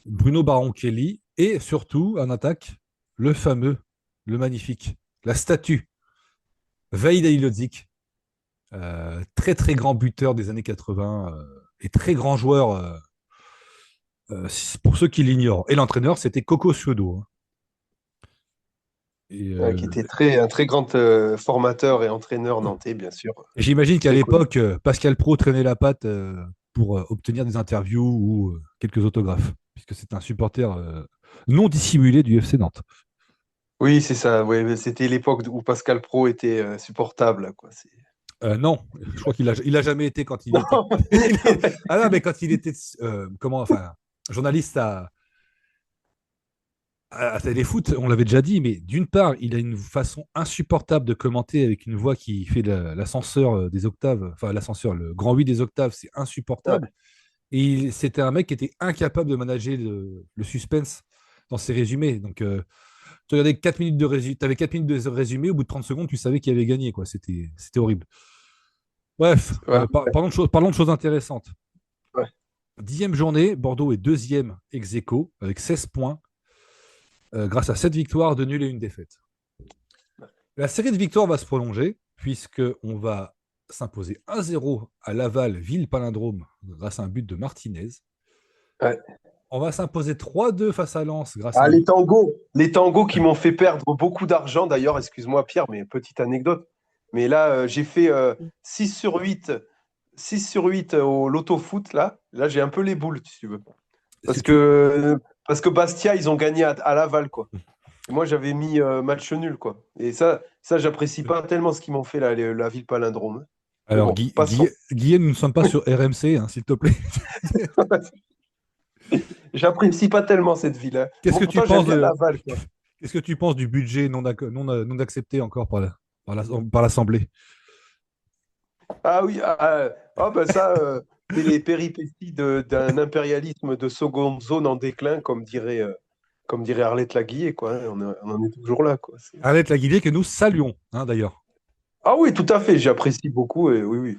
Bruno Baron-Kelly, et surtout, en attaque, le fameux, le magnifique, la statue, Vaïd Halilhodžić, très très grand buteur des années 80 et très grand joueur pour ceux qui l'ignorent. Et l'entraîneur, c'était Coco Suedo. Hein. Et, Qui était un très grand formateur et entraîneur nantais, bien sûr. J'imagine qu'à l'époque, Pascal Praud traînait la patte pour obtenir des interviews ou quelques autographes, puisque c'est un supporter non dissimulé du FC Nantes. Oui, c'est ça. Ouais, c'était l'époque où Pascal Praud était supportable. Quoi. Non, je crois qu'il a jamais été quand il était. Ah non, mais quand il était journaliste à Téléfoot, on l'avait déjà dit, mais d'une part, il a une façon insupportable de commenter avec une voix qui fait l'ascenseur des octaves, enfin l'ascenseur, le grand 8 des octaves, c'est insupportable. Ouais. Et c'était un mec qui était incapable de manager le suspense dans ses résumés. Donc, tu regardais 4 minutes de résumé, tu avais 4 minutes de résumé, au bout de 30 secondes, tu savais qu'il avait gagné. Quoi. C'était horrible. Bref, parlons de choses intéressantes. Ouais. 10e journée, Bordeaux est 2e ex aequo avec 16 points. Grâce à 7 victoires, 2 nuls et 1 défaite. La série de victoires va se prolonger, puisqu'on va s'imposer 1-0 à Laval, ville palindrome, grâce à un but de Martinez. Ouais. On va s'imposer 3-2 face à Lens grâce à... Les tangos qui m'ont fait perdre beaucoup d'argent, d'ailleurs, excuse-moi Pierre, mais petite anecdote. Mais là, j'ai fait 6 sur 8 au loto-foot, là j'ai un peu les boules, si tu veux. Parce que Bastia, ils ont gagné à Laval, quoi. Et moi, j'avais mis match nul, quoi. Et ça j'apprécie pas tellement ce qu'ils m'ont fait, là, la ville palindrome. Alors, bon, Guillaume, nous ne sommes pas sur RMC, hein, s'il te plaît. J'apprécie pas tellement cette ville. Hein. Qu'est-ce que tu penses du budget non accepté encore par l'Assemblée? Ah oui, ça... c'est les péripéties d'un impérialisme de seconde zone en déclin, comme dirait Arlette Laguillet, quoi. On en est toujours là, quoi. Arlette Laguillet que nous saluons, hein, d'ailleurs. Ah oui, tout à fait, j'apprécie beaucoup, et oui.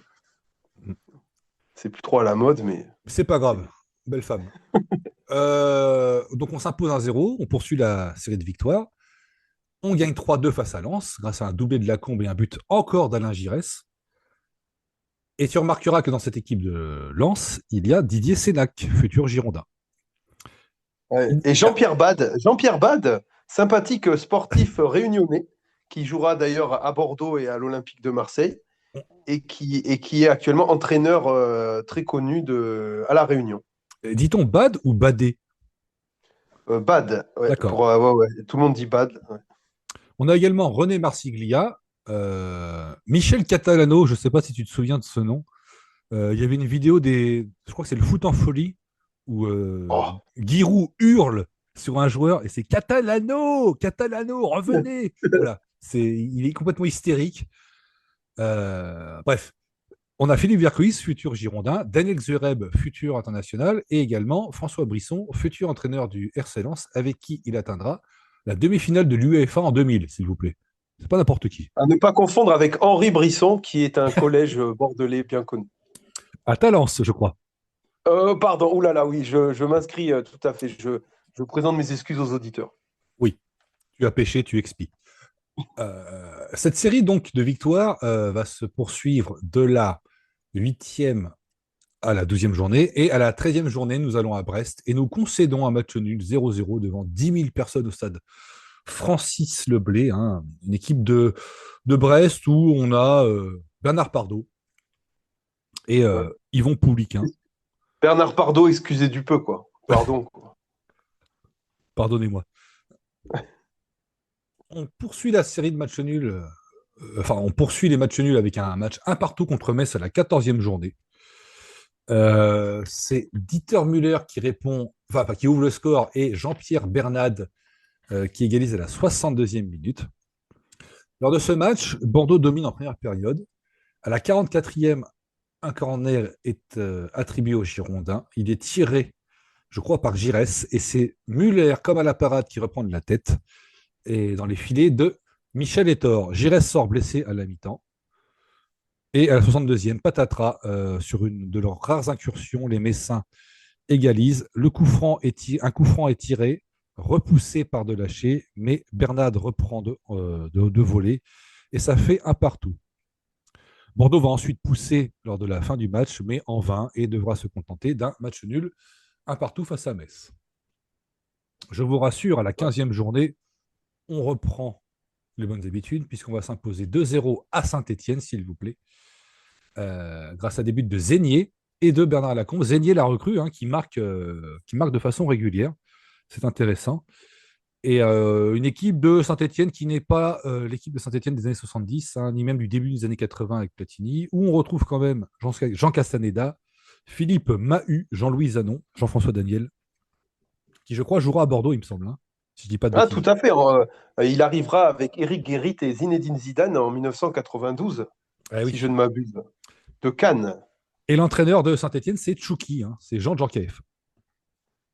C'est plus trop à la mode, mais... C'est pas grave, belle femme. Donc on s'impose 1-0, on poursuit la série de victoires. On gagne 3-2 face à Lens, grâce à un doublé de Lacombe et un but encore d'Alain Giresse. Et tu remarqueras que dans cette équipe de Lens, il y a Didier Sénac, futur Girondin. Ouais. Et Jean-Pierre Bade, sympathique sportif réunionnais, qui jouera d'ailleurs à Bordeaux et à l'Olympique de Marseille, et qui est actuellement entraîneur très connu à La Réunion. Dit-on Bade ou Badé? Bade, ouais. D'accord. Tout le monde dit Bade. Ouais. On a également René Marsiglia, Michel Catalano, je ne sais pas si tu te souviens de ce nom. Il y avait une vidéo je crois que c'est le Foot en folie, où Giroud hurle sur un joueur et c'est Catalano, revenez. Voilà, il est complètement hystérique. Bref, on a Philippe Vercruis, futur Girondin, Daniel Zureb, futur international, et également François Brisson, futur entraîneur du RC Lens, avec qui il atteindra la demi-finale de l'UEFA en 2000, s'il vous plaît. C'est pas n'importe qui. À ne pas confondre avec Henri Brisson, qui est un collège bordelais bien connu. À Talence, je crois. Pardon, oulala, oui, je m'inscris tout à fait. Je présente mes excuses aux auditeurs. Oui, tu as péché, tu expies. Cette série donc de victoires va se poursuivre de la 8e à la 12e journée, et à la 13e journée, nous allons à Brest et nous concédons un match nul 0-0 devant 10 000 personnes au stade Francis Leblay, hein, une équipe de Brest où on a Bernard Pardo et Yvon Poulic. Hein. Bernard Pardo, excusez du peu, quoi. Pardon. Quoi. Pardonnez-moi. On poursuit la série de matchs nuls. On poursuit les matchs nuls avec un match 1 partout contre Metz à la 14e journée. C'est Dieter Müller qui ouvre le score et Jean-Pierre Bernade qui égalise à la 62e minute. Lors de ce match, Bordeaux domine en première période. À la 44e, un corner est attribué aux Girondins. Il est tiré, je crois, par Giresse, et c'est Müller, comme à la parade, qui reprend de la tête et dans les filets de Michel Etor, Giresse sort blessé à la mi-temps. Et à la 62e, patatras, sur une de leurs rares incursions, les Messins égalisent. Un coup franc est tiré, repoussé par Delaché, mais Bernard reprend de voler et ça fait un partout. Bordeaux va ensuite pousser lors de la fin du match, mais en vain, et devra se contenter d'un match nul, un partout face à Metz. Je vous rassure, à la 15e journée, on reprend les bonnes habitudes, puisqu'on va s'imposer 2-0 à Saint-Étienne, s'il vous plaît, grâce à des buts de Zégnier et de Bernard Lacombe. Zégnier, la recrue, qui marque de façon régulière. C'est intéressant. Et une équipe de Saint-Étienne qui n'est pas l'équipe de Saint-Étienne des années 70, ni même du début des années 80 avec Platini, où on retrouve quand même Jean Castaneda, Philippe Mahut, Jean-Louis Zanon, Jean-François Daniel, qui je crois jouera à Bordeaux, il me semble, si je dis pas de bêtises. Tout à fait. Il arrivera avec Éric Guérit et Zinedine Zidane en 1992, si je ne m'abuse, de Cannes. Et l'entraîneur de Saint-Étienne, c'est Tchouki, c'est Jean Djorkaeff.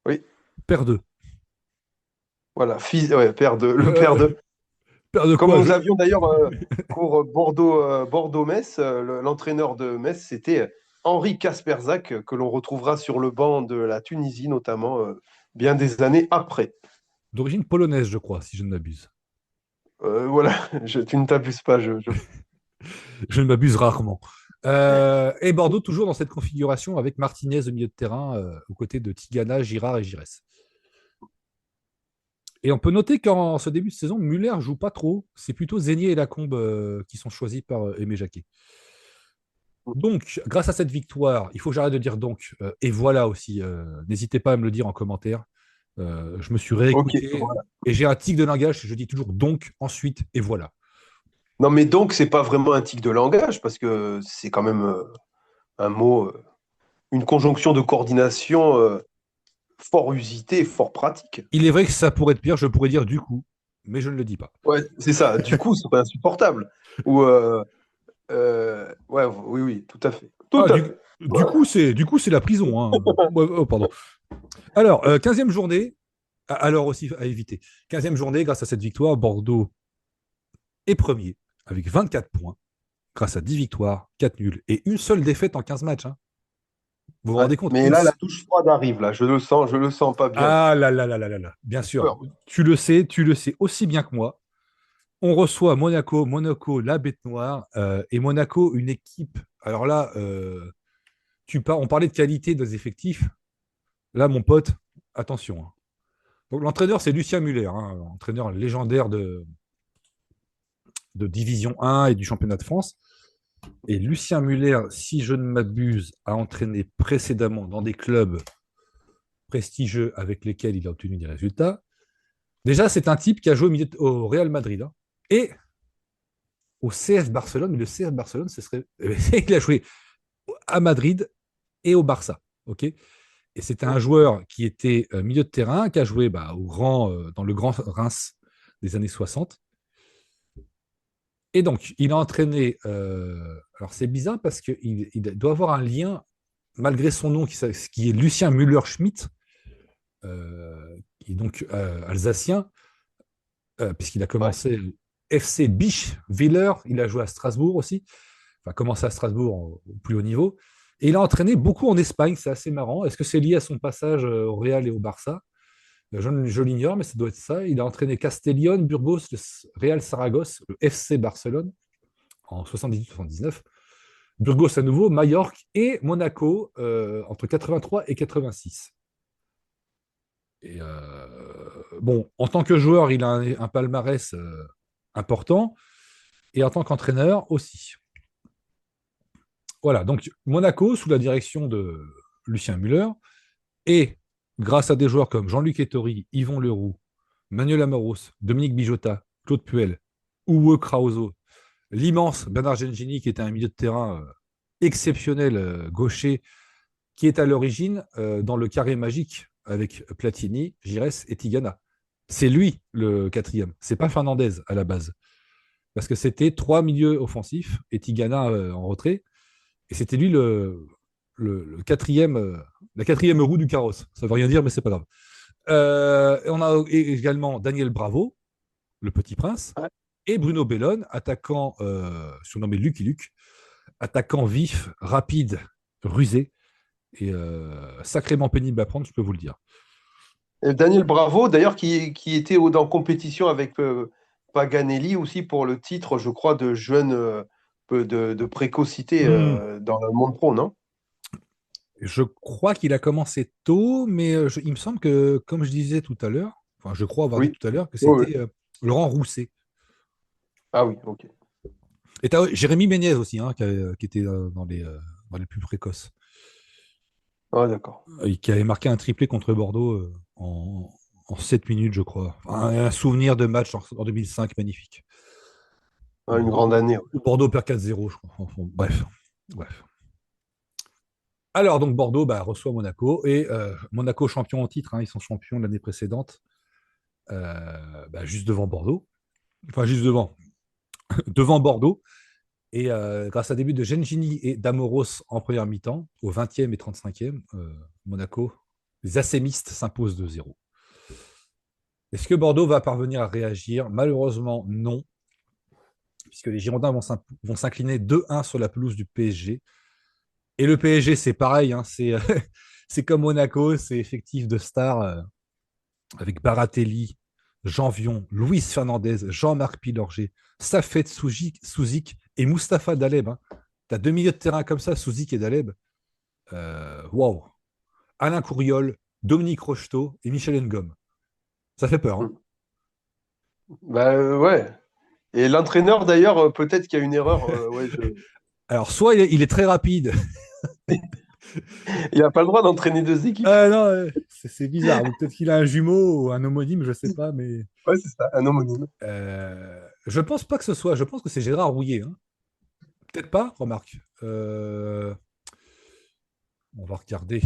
Oui. Père d'eux. Voilà, père de. Comme nous avions d'ailleurs pour Bordeaux-Metz, l'entraîneur de Metz, c'était Henri Kasperzak, que l'on retrouvera sur le banc de la Tunisie, notamment, bien des années après. D'origine polonaise, je crois, si je ne m'abuse. Voilà, tu ne t'abuses pas. Je ne m'abuse rarement. Et Bordeaux, toujours dans cette configuration, avec Martinez au milieu de terrain, aux côtés de Tigana, Girard et Giresse. Et on peut noter qu'en ce début de saison, Muller ne joue pas trop. C'est plutôt Zégnier et Lacombe qui sont choisis par Aimé Jacquet. Donc, grâce à cette victoire, il faut que j'arrête de dire donc, et voilà aussi. N'hésitez pas à me le dire en commentaire. Je me suis réécouté voilà. Et j'ai un tic de langage. Je dis toujours donc, ensuite, et voilà. Non, mais donc, c'est pas vraiment un tic de langage parce que c'est quand même un mot, une conjonction de coordination fort usité, fort pratique. Il est vrai que ça pourrait être pire, je pourrais dire du coup, mais je ne le dis pas. Ouais, c'est ça. Du coup, c'est pas insupportable. Ou oui, tout à fait. Du coup, c'est la prison. Pardon. Alors, 15e journée, alors aussi à éviter. 15e journée, grâce à cette victoire, Bordeaux est premier avec 24 points, grâce à 10 victoires, 4 nuls et une seule défaite en 15 matchs. Vous vous rendez compte? Mais là, la douche froide arrive, là. Je le sens pas bien. Ah là. Bien sûr. Tu le sais aussi bien que moi. On reçoit Monaco, la bête noire, et Monaco, une équipe. Alors là, on parlait de qualité des effectifs. Là, mon pote, attention. Donc, l'entraîneur, c'est Lucien Muller, entraîneur légendaire de Division 1 et du championnat de France. Et Lucien Muller, si je ne m'abuse, a entraîné précédemment dans des clubs prestigieux avec lesquels il a obtenu des résultats. Déjà, c'est un type qui a joué au Real Madrid et au CF Barcelone. Mais le CF Barcelone, il a joué à Madrid et au Barça. Okay, et c'était un joueur qui était milieu de terrain, qui a joué dans le grand Reims des années 60. Et donc, il a entraîné. Alors, c'est bizarre parce qu'il doit avoir un lien, malgré son nom, qui est Lucien Müller-Schmidt, qui est donc alsacien, puisqu'il a commencé FC Bischwiller. Il a joué à Strasbourg aussi. Enfin, commencé à Strasbourg au plus haut niveau. Et il a entraîné beaucoup en Espagne. C'est assez marrant. Est-ce que c'est lié à son passage au Real et au Barça? Je l'ignore, mais ça doit être ça. Il a entraîné Castellón, Burgos, le Real Saragosse, le FC Barcelone en 78-79, Burgos à nouveau, Majorque et Monaco entre 83 et 86. Et en tant que joueur, il a un palmarès important et en tant qu'entraîneur aussi. Voilà, donc Monaco, sous la direction de Lucien Muller, et grâce à des joueurs comme Jean-Luc Ettori, Yvon Leroux, Manuel Amoros, Dominique Bijota, Claude Puel, Uwe Krause, l'immense Bernard Gengini, qui était un milieu de terrain exceptionnel, gaucher, qui est à l'origine dans le carré magique avec Platini, Giresse et Tigana. C'est lui le quatrième, c'est pas Fernandez à la base. Parce que c'était 3 milieux offensifs et Tigana en retrait. Et c'était lui la quatrième roue du carrosse. Ça ne veut rien dire, mais c'est pas grave. On a également Daniel Bravo, le petit prince, Et Bruno Bellone, attaquant, surnommé Lucky Luke, attaquant vif, rapide, rusé, et sacrément pénible à prendre, je peux vous le dire. Et Daniel Bravo, d'ailleurs, qui était en compétition avec Paganelli aussi pour le titre, je crois, de jeune de précocité dans le monde pro, non? Je crois qu'il a commencé tôt, mais il me semble que, comme je disais tout à l'heure, enfin, je crois avoir dit tout à l'heure que c'était Laurent Rousset. Ah oui, ok. Et tu as Jérémy Ménez aussi, hein, qui était dans les plus précoces. Ah, d'accord. Qui avait marqué un triplé contre Bordeaux en 7 minutes, je crois. Un souvenir de match en 2005 magnifique. Ah, une grande année. Ouais. Bordeaux perd 4-0, je crois. Enfin, bref. Alors, donc, Bordeaux reçoit Monaco. Et Monaco champion en titre. Hein, ils sont champions l'année précédente. Juste devant Bordeaux. Enfin, juste devant. Devant Bordeaux. Et grâce à des buts de Gengini et d'Amoros en première mi-temps, au 20e et 35e, Monaco, les assémistes s'imposent 2-0. Est-ce que Bordeaux va parvenir à réagir? Malheureusement, non. Puisque les Girondins vont s'incliner 2-1 sur la pelouse du PSG. Et le PSG, c'est pareil. Hein, c'est comme Monaco, c'est effectif de stars avec Baratelli, Jean Vion, Luis Fernandez, Jean-Marc Pilorget, Safet Souzik et Mustapha Daleb. Hein. Tu as 2 milieux de terrain comme ça, Souzik et Daleb. Waouh. Alain Couriol, Dominique Rocheteau et Michel Ngom. Ça fait peur. Hein. Ouais. Et l'entraîneur, d'ailleurs, peut-être qu'il y a une erreur. Alors, soit il est très rapide. Il n'a pas le droit d'entraîner 2 équipes. Non, c'est bizarre. Peut-être qu'il a un jumeau ou un homonyme, je ne sais pas. Mais... Ouais, c'est ça, un homonyme. Je ne pense pas que ce soit. Je pense que c'est Gérard Rouillet. Hein. Peut-être pas, remarque. On va regarder.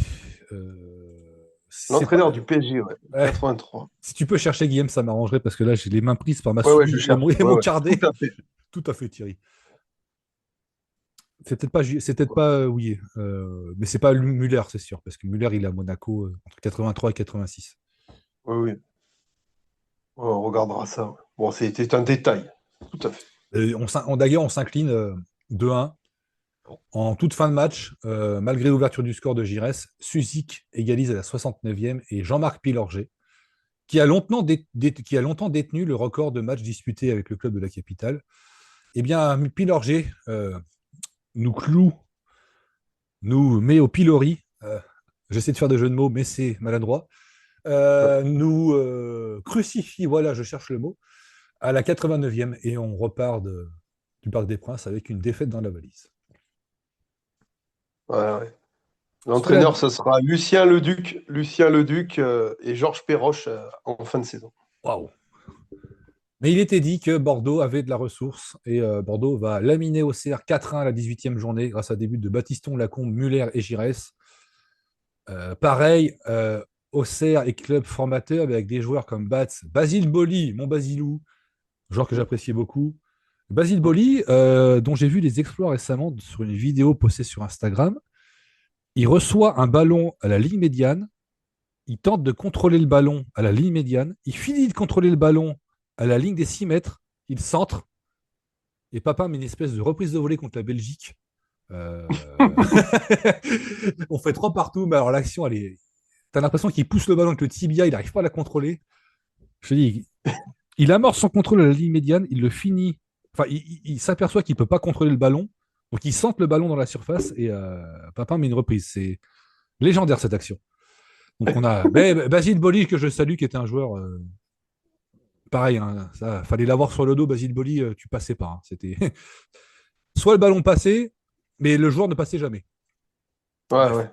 L'entraîneur du PSG, ouais. 83. Si tu peux chercher, Guillaume, ça m'arrangerait parce que là, j'ai les mains prises par ma souris et mon carnet. Tout à fait, Thierry. C'est peut-être pas Houillet, mais c'est pas Muller, c'est sûr, parce que Muller, il est à Monaco entre 83 et 86. Oui. On regardera ça. Ouais. Bon, c'était un détail. Tout à fait. D'ailleurs, on s'incline 2-1 en toute fin de match, malgré l'ouverture du score de Giresse. Suzik égalise à la 69e et Jean-Marc Pilorget, qui a longtemps détenu le record de matchs disputés avec le club de la capitale. Eh bien, Pilorget nous met au pilori. J'essaie de faire des jeux de mots, mais c'est maladroit. Nous crucifie, voilà, je cherche le mot, à la 89e, et on repart du Parc des Princes avec une défaite dans la valise. Ouais. L'entraîneur, ce sera Lucien Leduc et Georges Perroche en fin de saison. Waouh! Mais il était dit que Bordeaux avait de la ressource et Bordeaux va laminer Auxerre 4-1 à la 18e journée grâce à des buts de Baptiston, Lacombe, Muller et Giresse. Pareil, Auxerre est club formateur avec des joueurs comme Basile Boli, mon Basilou, joueur que j'appréciais beaucoup. Basile Boli, dont j'ai vu les exploits récemment sur une vidéo postée sur Instagram. Il reçoit un ballon à la ligne médiane, il tente de contrôler le ballon à la ligne médiane, il finit de contrôler le ballon à la ligne des 6 mètres, il centre, et Papin met une espèce de reprise de volée contre la Belgique. On fait 3 partout, mais alors l'action, t'as l'impression qu'il pousse le ballon avec le tibia, il n'arrive pas à la contrôler. Je te dis, il amorce son contrôle à la ligne médiane, il le finit, enfin, il s'aperçoit qu'il ne peut pas contrôler le ballon, donc il centre le ballon dans la surface, et Papin met une reprise. C'est légendaire, cette action. Donc on a Basile Boli, que je salue, qui était un joueur... pareil, hein, ça, fallait l'avoir sur le dos, Basile Boli, tu passais pas. Hein, c'était soit le ballon passait, mais le joueur ne passait jamais. Ouais.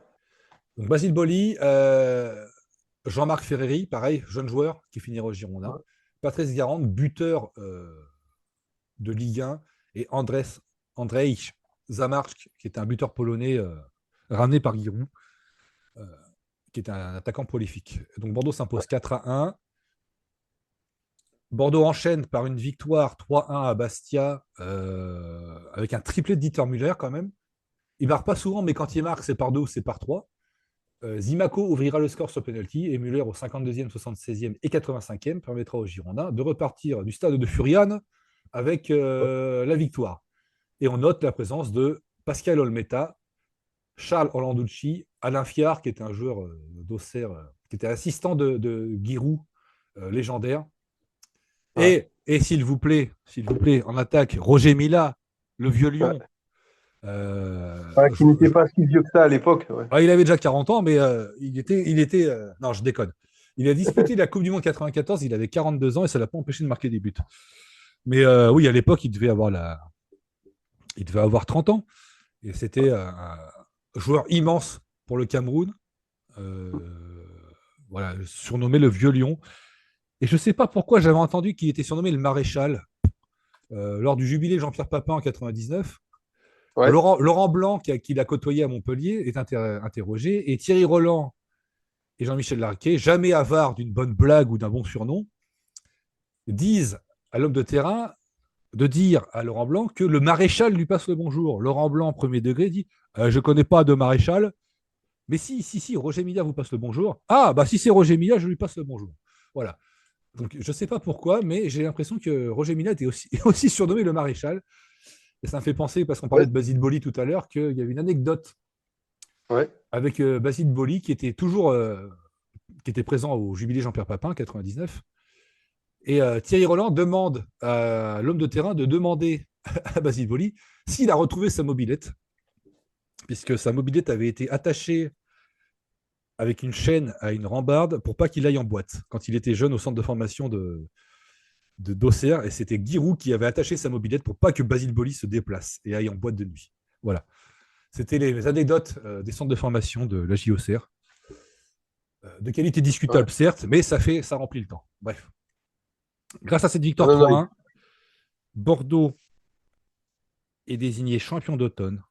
Donc Basile Boli, Jean-Marc Ferreri, pareil, jeune joueur qui finira au Girondin. Ouais. Patrice Garande, buteur de Ligue 1, et Andrzej Zamark, qui est un buteur polonais ramené par Giroud, qui est un attaquant prolifique. Donc Bordeaux s'impose 4-1. Bordeaux enchaîne par une victoire 3-1 à Bastia, avec un triplé de Dieter Müller quand même. Il ne marque pas souvent, mais quand il marque, c'est par 2 ou c'est par 3. Zimaco ouvrira le score sur penalty, et Müller au 52e, 76e et 85e permettra aux Girondins de repartir du stade de Furiane avec la victoire. Et on note la présence de Pascal Olmeta, Charles Orlanducci, Alain Fiard, qui était un joueur d'Auxerre, qui était assistant de Giroud, légendaire. Ouais. Et s'il vous plaît, en attaque, Roger Mila, le vieux lion. Qui n'était pas si vieux que ça à l'époque. Ouais. Il avait déjà 40 ans, mais il était non, je déconne. Il a disputé la Coupe du Monde 94, il avait 42 ans et ça ne l'a pas empêché de marquer des buts. Mais oui, à l'époque, il devait avoir 30 ans. Et c'était un joueur immense pour le Cameroun. Voilà, surnommé le Vieux Lion. Et je ne sais pas pourquoi j'avais entendu qu'il était surnommé le Maréchal lors du jubilé Jean-Pierre Papin en 99. Ouais. Laurent Blanc, qui l'a côtoyé à Montpellier, est interrogé. Et Thierry Roland et Jean-Michel Larquet, jamais avares d'une bonne blague ou d'un bon surnom, disent à l'homme de terrain de dire à Laurent Blanc que le maréchal lui passe le bonjour. Laurent Blanc, premier degré, dit je ne connais pas de maréchal, mais si, Roger Milla vous passe le bonjour. Ah, bah si c'est Roger Milla, je lui passe le bonjour. Voilà. Donc je ne sais pas pourquoi, mais j'ai l'impression que Roger Milla était aussi surnommé le maréchal. Et ça me fait penser, parce qu'on parlait de Basile Boli tout à l'heure, qu'il y avait une anecdote avec Basile Boli qui était présent au jubilé Jean-Pierre Papin 99. Et Thierry Roland demande à l'homme de terrain de demander à Basile Boli s'il a retrouvé sa mobilette, puisque sa mobilette avait été attachée avec une chaîne à une rambarde pour pas qu'il aille en boîte quand il était jeune au centre de formation d'Auxerre, et c'était Giroud qui avait attaché sa mobilette pour pas que Basile Boli se déplace et aille en boîte de nuit. Voilà. C'était les anecdotes des centres de formation de la JOCR. De qualité discutable, certes, mais ça remplit le temps. Bref. Grâce à cette victoire 3-1, Bordeaux est désigné champion d'automne.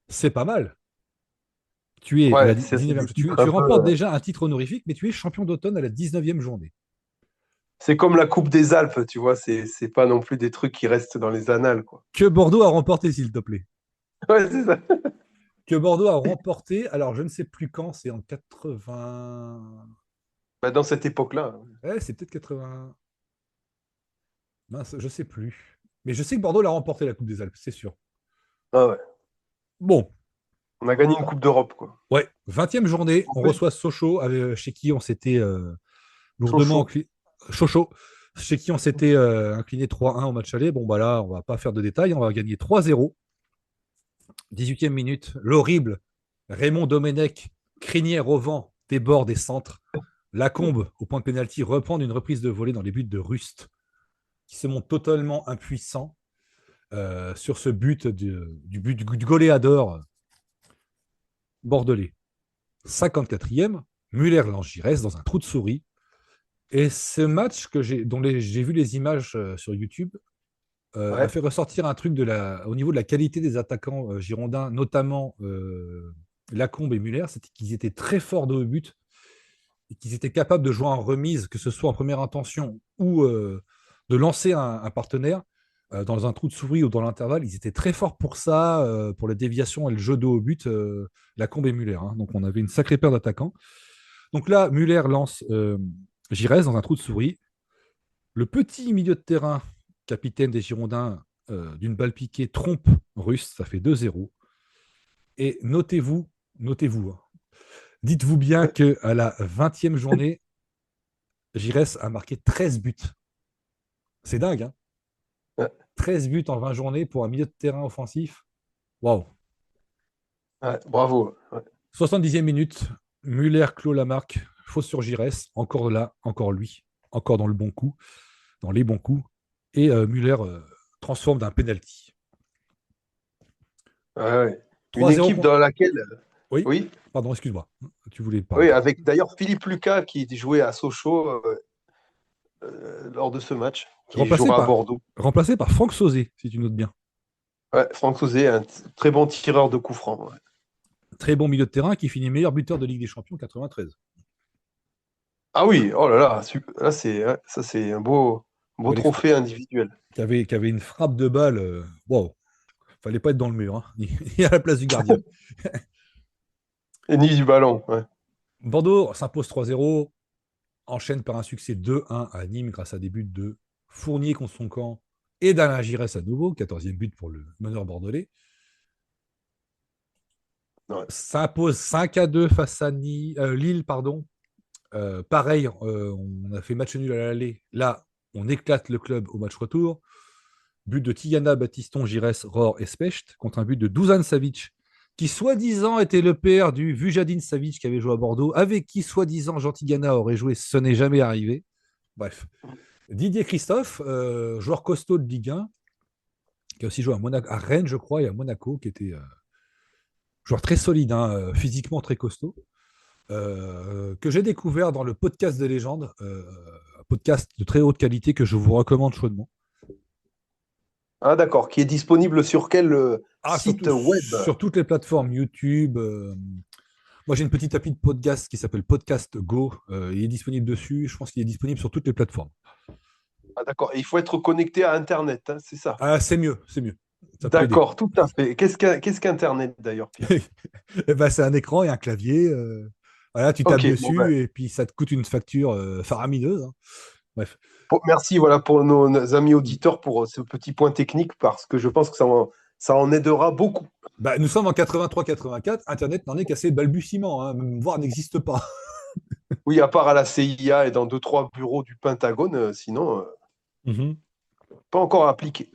C'est pas mal. Tu es à la 19e. Tu remportes déjà un titre honorifique, mais tu es champion d'automne à la 19e journée. C'est comme la Coupe des Alpes, tu vois, c'est pas non plus des trucs qui restent dans les annales, quoi. Que Bordeaux a remporté, s'il te plaît. Ouais, c'est ça. Que Bordeaux a remporté, alors je ne sais plus quand, c'est en 80. Dans cette époque-là. Ouais, c'est peut-être 80. Mince, je ne sais plus. Mais je sais que Bordeaux l'a remporté, la Coupe des Alpes, c'est sûr. Ah ouais. Bon. On a gagné une Coupe d'Europe, quoi. Ouais, 20e journée, on reçoit Sochaux, chez qui on s'était lourdement incliné. Sochaux, chez qui on s'était incliné 3-1 au match aller. Bon, bah là, on va pas faire de détails, on va gagner 3-0. 18e minute, l'horrible Raymond Domenech, crinière au vent, déborde des centres. Lacombe, au point de pénalty, reprend une reprise de volée dans les buts de Rust, qui se montre totalement impuissant sur ce but du goléador bordelais. 54e, Muller lance Giresse dans un trou de souris. Et ce match dont j'ai vu les images sur YouTube a fait ressortir un truc au niveau de la qualité des attaquants girondins, notamment Lacombe et Muller, c'était qu'ils étaient très forts de haut but et qu'ils étaient capables de jouer en remise, que ce soit en première intention ou de lancer un partenaire dans un trou de souris ou dans l'intervalle. Ils étaient très forts pour ça, pour la déviation et le jeu de haut but, Lacombe et Muller. Hein. Donc on avait une sacrée paire d'attaquants. Donc là, Muller lance Giresse dans un trou de souris. Le petit milieu de terrain, capitaine des Girondins, d'une balle piquée, trompe Russe, ça fait 2-0. Et notez-vous, hein, dites-vous bien qu'à la 20e journée, Giresse a marqué 13 buts. C'est dingue, hein. 13 buts en 20 journées pour un milieu de terrain offensif. Waouh. Ouais, bravo. Ouais. 70e minute, Muller clôt la marque, fausse sur Giresse, encore là, encore lui, encore dans les bons coups. Et Muller transforme d'un penalty. Ouais. Une équipe dans laquelle. Oui. Pardon, excuse-moi. Tu voulais parler. Oui, avec d'ailleurs Philippe Lucas qui jouait à Sochaux lors de ce match, qui jouera à Bordeaux. Remplacé par Franck Sauzé, si tu notes bien. Ouais, Franck Sauzé, un très bon tireur de coups francs. Ouais. Très bon milieu de terrain qui finit meilleur buteur de Ligue des Champions 93. Ah oui, oh là là, là c'est un beau trophée individuel. Qui avait une frappe de balle. Wow. Fallait pas être dans le mur, hein, ni à la place du gardien. Et ni du ballon. Ouais. Bordeaux s'impose 3-0, enchaîne par un succès 2-1 à Nîmes grâce à des buts de Fournier contre son camp et d'Alain Giresse à nouveau, 14e but pour le meneur bordelais. Ouais. Ça impose 5-2 face à Lille, pardon. Pareil, on a fait match nul à l'aller. Là, on éclate le club au match retour. But de Tigana, Baptiston, Giresse, Rohr et Specht contre un but de Dusan Savic, qui soi-disant était le père du Vujadin Savic qui avait joué à Bordeaux, avec qui soi-disant Jean Tigana aurait joué. Ce n'est jamais arrivé. Bref. Didier Christophe, joueur costaud de Ligue 1, qui a aussi joué à Rennes, je crois, et à Monaco, qui était joueur très solide, physiquement très costaud, que j'ai découvert dans le podcast de légende, un podcast de très haute qualité que je vous recommande chaudement. Ah d'accord, qui est disponible sur quel site web? Sur toutes les plateformes, YouTube. Moi, j'ai une petite appli de podcast qui s'appelle Podcast Go. Il est disponible dessus. Je pense qu'il est disponible sur toutes les plateformes. Ah d'accord, et il faut être connecté à Internet, hein, c'est ça? Ah, c'est mieux, c'est mieux. D'accord, tout à fait. Qu'est-ce qu'Internet d'ailleurs, Pierre? Eh ben, c'est un écran et un clavier. Voilà, tu tapes dessus et puis ça te coûte une facture faramineuse. Hein. Bref. Merci voilà, pour nos amis auditeurs pour ce petit point technique parce que je pense que ça en aidera beaucoup. Bah, nous sommes en 83-84, Internet n'en est qu'à ses balbutiements, hein, voire n'existe pas. Oui, à part à la CIA et dans 2-3 bureaux du Pentagone, sinon, pas encore appliqué.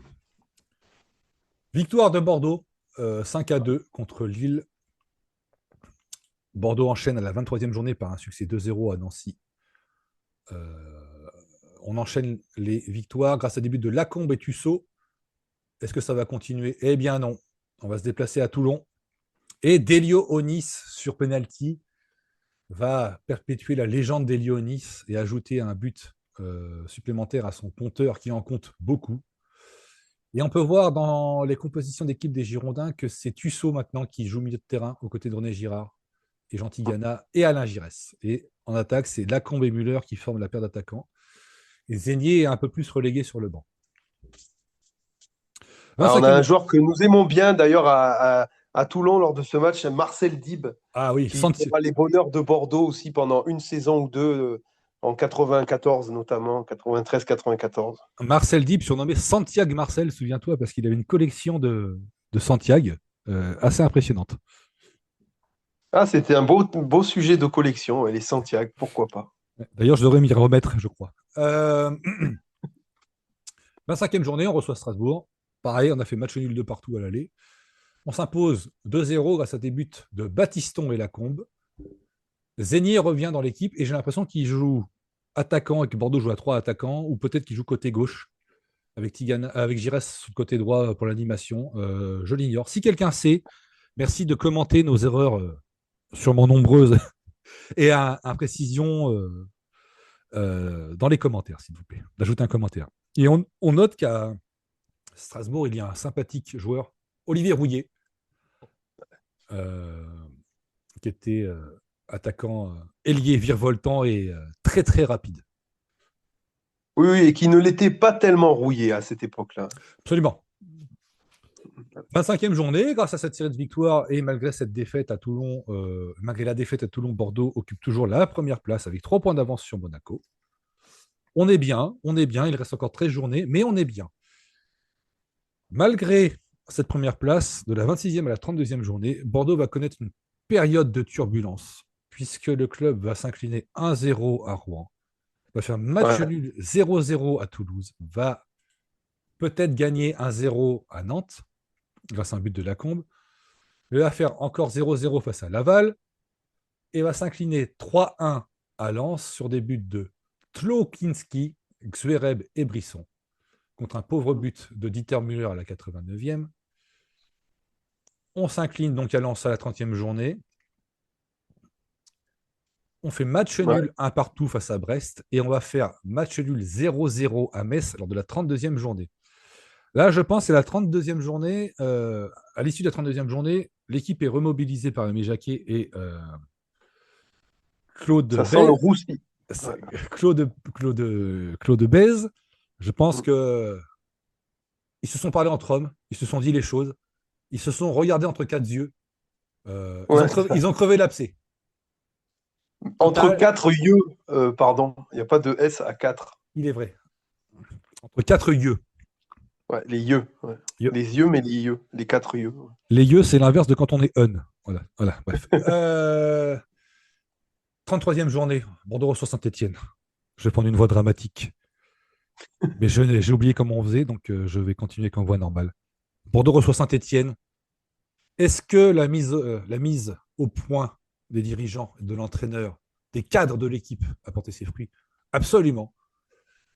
Victoire de Bordeaux, 5-2 contre Lille. Bordeaux enchaîne à la 23e journée par un succès 2-0 à Nancy. On enchaîne les victoires grâce à des buts de Lacombe et Tussaud. Est-ce que ça va continuer? Eh bien non. On va se déplacer à Toulon. Et Delio Onis sur penalty va perpétuer la légende d'Elio Onis et ajouter un but supplémentaire à son compteur qui en compte beaucoup. Et on peut voir dans les compositions d'équipe des Girondins que c'est Tussaud maintenant qui joue milieu de terrain aux côtés de René Girard et Jean Tigana et Alain Giresse. Et en attaque, c'est Lacombe et Müller qui forment la paire d'attaquants. Et Zénier est un peu plus relégué sur le banc. Alors, on a un joueur que nous aimons bien d'ailleurs à Toulon lors de ce match, Marcel Dib, qui fera les bonheurs de Bordeaux aussi pendant une saison ou deux, en 94 notamment, 93-94. Marcel Dib, surnommé Santiago Marcel, souviens-toi, parce qu'il avait une collection de Santiago assez impressionnante. Ah, c'était un beau sujet de collection, les Santiago, pourquoi pas. D'ailleurs, je devrais m'y remettre, je crois. 25e journée, on reçoit Strasbourg. Pareil, on a fait match nul de partout à l'aller. On s'impose 2-0 grâce à des buts de Baptiston et Lacombe. Zénier revient dans l'équipe et j'ai l'impression qu'il joue attaquant et que Bordeaux joue à 3 attaquants ou peut-être qu'il joue côté gauche avec Giresse sur le côté droit pour l'animation. Je l'ignore. Si quelqu'un sait, merci de commenter nos erreurs sûrement nombreuses et imprécisions dans les commentaires, s'il vous plaît. D'ajouter un commentaire. Et on note qu'à Strasbourg, il y a un sympathique joueur, Olivier Rouillet, qui était attaquant ailier virevoltant et très très rapide. Oui, et qui ne l'était pas tellement rouillé à cette époque-là. Absolument. 25e journée, grâce à cette série de victoires et malgré cette défaite à Toulon, malgré la défaite à Toulon, Bordeaux occupe toujours la première place avec 3 points d'avance sur Monaco. On est bien, il reste encore 13 journées, mais on est bien. Malgré cette première place, de la 26e à la 32e journée, Bordeaux va connaître une période de turbulence, puisque le club va s'incliner 1-0 à Rouen, va faire match nul 0-0 à Toulouse, va peut-être gagner 1-0 à Nantes, grâce à un but de Lacombe, va faire encore 0-0 face à Laval, et va s'incliner 3-1 à Lens sur des buts de Tlokinski, Xwereb et Brisson, contre un pauvre but de Dieter Müller à la 89e. On s'incline donc à Lens à la 30e journée. On fait match nul 1 partout face à Brest et on va faire match nul 0-0 à Metz lors de la 32e journée. Là, je pense que c'est la 32e journée. À l'issue de la 32e journée, l'équipe est remobilisée par Aimé Jacquet et Claude Ça sent le roussi. Claude Bèze. Je pense que ils se sont parlé entre hommes, ils se sont dit les choses, ils se sont regardés entre 4 yeux, ils ont crevé l'abcès. Entre 4 yeux, pardon, il n'y a pas de S à 4. Il est vrai. Entre 4 yeux. Ouais, les yeux. Ouais. Yeux. Les yeux, mais les yeux. Les 4 yeux. Ouais. Les yeux, c'est l'inverse de quand on est un. Voilà, bref. 33e journée, Bordeaux reçoit Saint-Etienne. Je vais prendre une voix dramatique. Mais j'ai oublié comment on faisait, donc je vais continuer avec une voix normale. Bordeaux reçoit Saint-Etienne. Est-ce que la mise au point des dirigeants, de l'entraîneur, des cadres de l'équipe a porté ses fruits? Absolument.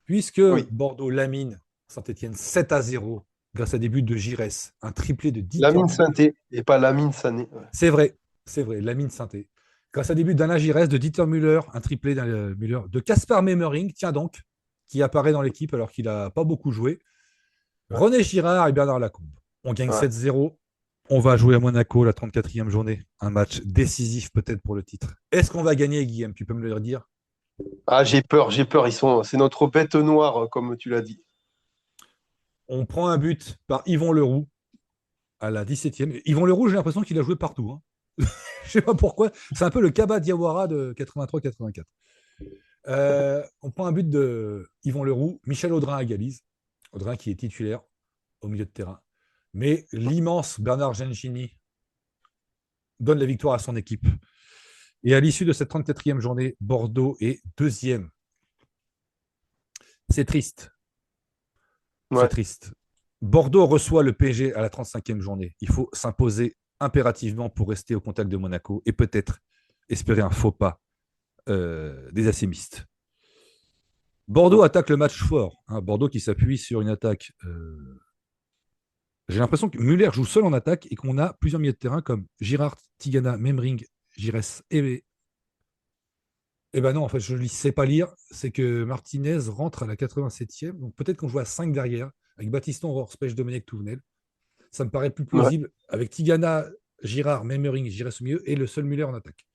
Puisque Bordeaux lamine Saint-Etienne 7-0 grâce à des buts de Giresse, un triplé de 10 Lamine Sainté et pas Lamine Sané. Ouais. C'est vrai, Lamine Sainté. Grâce à des buts d'Alain Giresse, de Dieter Müller, un triplé d'Alain Müller, de Kaspar Memmering, tiens donc, qui apparaît dans l'équipe alors qu'il n'a pas beaucoup joué. René Girard et Bernard Lacombe. On gagne 7-0. On va jouer à Monaco la 34e journée. Un match décisif peut-être pour le titre. Est-ce qu'on va gagner, Guillaume? Tu peux me le dire? Ah, j'ai peur. C'est notre bête noire, comme tu l'as dit. On prend un but par Yvon Leroux à la 17e. Yvon Leroux, j'ai l'impression qu'il a joué partout. Hein. Je ne sais pas pourquoi. C'est un peu le Kaba Diawara de 83-84. On prend un but de Yvon Leroux. Michel Audrin égalise. Audrin qui est titulaire au milieu de terrain. Mais l'immense Bernard Gengini donne la victoire à son équipe. Et à l'issue de cette 34e journée, Bordeaux est 2e. C'est triste. Ouais. C'est triste. Bordeaux reçoit le PSG à la 35e journée. Il faut s'imposer impérativement pour rester au contact de Monaco et peut-être espérer un faux pas des assémistes. Bordeaux attaque le match fort. Hein. Bordeaux qui s'appuie sur une attaque. J'ai l'impression que Muller joue seul en attaque et qu'on a plusieurs milieux de terrain comme Girard, Tigana, Memmering, Giresse et ben non, en fait, je ne sais pas lire. C'est que Martinez rentre à la 87e. Donc peut-être qu'on joue à 5 derrière, avec Baptiston, Rorspech, Domenech, Touvenel. Ça me paraît plus plausible, avec Tigana, Girard, Memmering, Giresse au milieu et le seul Muller en attaque.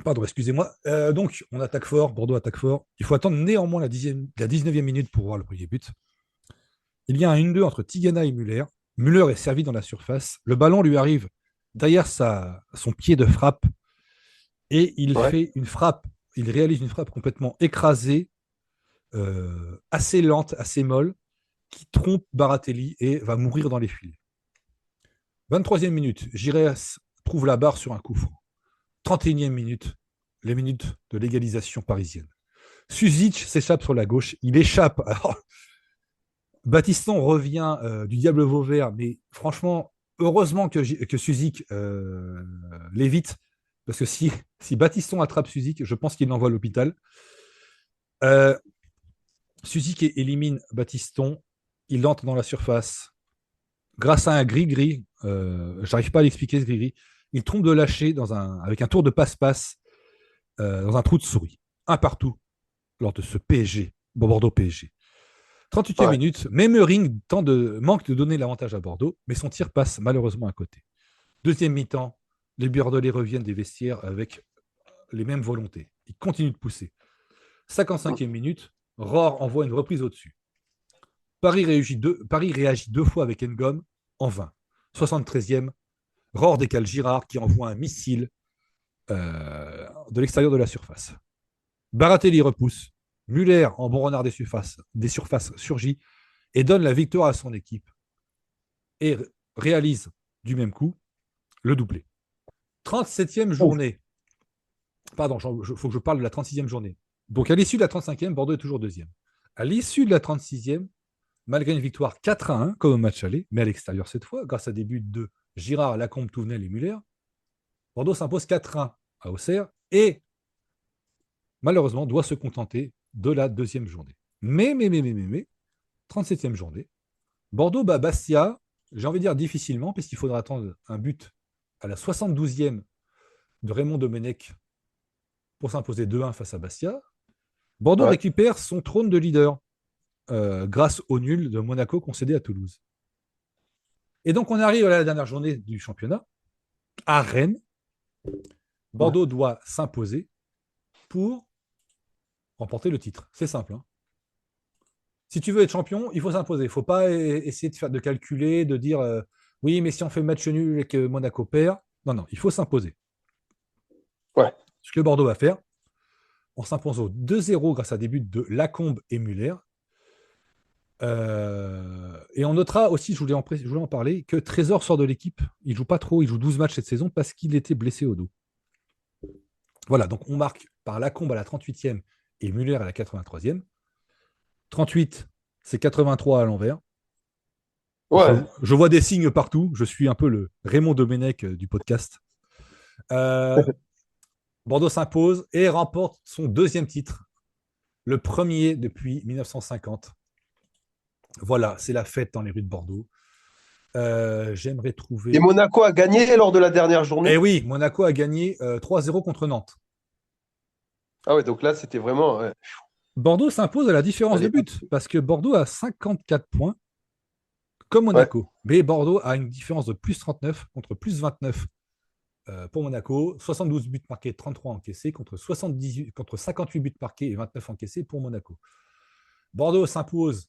Pardon, excusez-moi. Donc, on attaque fort, Bordeaux attaque fort. Il faut attendre néanmoins la 19e minute pour voir le premier but. Il y a un 1-2 entre Tigana et Muller. Muller est servi dans la surface. Le ballon lui arrive derrière son pied de frappe et il fait une frappe. Il réalise une frappe complètement écrasée, assez lente, assez molle, qui trompe Baratelli et va mourir dans les fils. 23e minute, Giresse trouve la barre sur un coup franc. 31e minute, les minutes de l'égalisation parisienne. Suzic s'échappe sur la gauche. Il échappe. Alors, Baptiston revient du diable Vauvert, mais franchement, heureusement que Suzic l'évite, parce que si Baptiston attrape Suzic, je pense qu'il l'envoie à l'hôpital. Suzic élimine Baptiston. Il entre dans la surface. Grâce à un gris-gris, j'arrive pas à l'expliquer ce gris-gris, il trompe de lâcher avec un tour de passe-passe dans un trou de souris. Un partout lors de ce PSG, Bordeaux PSG. 38e minute, Memmering manque de donner l'avantage à Bordeaux, mais son tir passe malheureusement à côté. Deuxième mi-temps, les Bordelais reviennent des vestiaires avec les mêmes volontés. Ils continuent de pousser. 55e minute, Rohr envoie une reprise au-dessus. Paris réagit deux fois avec Ngom, en vain. 73e, Rohr décale Girard qui envoie un missile de l'extérieur de la surface. Baratelli repousse. Muller, en bon renard des surfaces, surgit et donne la victoire à son équipe et réalise du même coup le doublé. 37e journée. Pardon, il faut que je parle de la 36e journée. Donc à l'issue de la 35e, Bordeaux est toujours deuxième. À l'issue de la 36e, malgré une victoire 4-1, comme au match aller, mais à l'extérieur cette fois, grâce à des buts de Girard, Lacombe, Touvenel et Muller, Bordeaux s'impose 4-1 à Auxerre et malheureusement doit se contenter de la deuxième journée. Mais, 37e journée, Bordeaux bat Bastia, j'ai envie de dire difficilement, puisqu'il faudra attendre un but à la 72e de Raymond Domenech pour s'imposer 2-1 face à Bastia. Bordeaux récupère son trône de leader grâce au nul de Monaco concédé à Toulouse. Et donc on arrive à la dernière journée du championnat, à Rennes. Bordeaux doit s'imposer pour remporter le titre. C'est simple. Hein. Si tu veux être champion, il faut s'imposer. Il ne faut pas essayer de calculer, de dire oui, mais si on fait match nul et que Monaco perd. Non, il faut s'imposer. Ce que Bordeaux va faire, en s'imposant 2-0 grâce à des buts de Lacombe et Muller. Et on notera aussi, je voulais en parler, que Trésor sort de l'équipe. Il joue pas trop, il joue 12 matchs cette saison parce qu'il était blessé au dos. Voilà, donc on marque par Lacombe à la 38e et Muller à la 83e. 38, c'est 83 à l'envers. Ouais. Je vois des signes partout. Je suis un peu le Raymond Domenech du podcast. Bordeaux s'impose et remporte son 2e titre, le premier depuis 1950. Voilà, c'est la fête dans les rues de Bordeaux. J'aimerais trouver. Et Monaco a gagné lors de la dernière journée. Eh oui, Monaco a gagné 3-0 contre Nantes. Ah ouais, donc là, c'était vraiment. Ouais. Bordeaux s'impose à la différence de but parce que Bordeaux a 54 points comme Monaco. Ouais. Mais Bordeaux a une différence de plus 39 contre plus 29 pour Monaco. 72 buts marqués, 33 encaissés contre 58 buts marqués et 29 encaissés pour Monaco. Bordeaux s'impose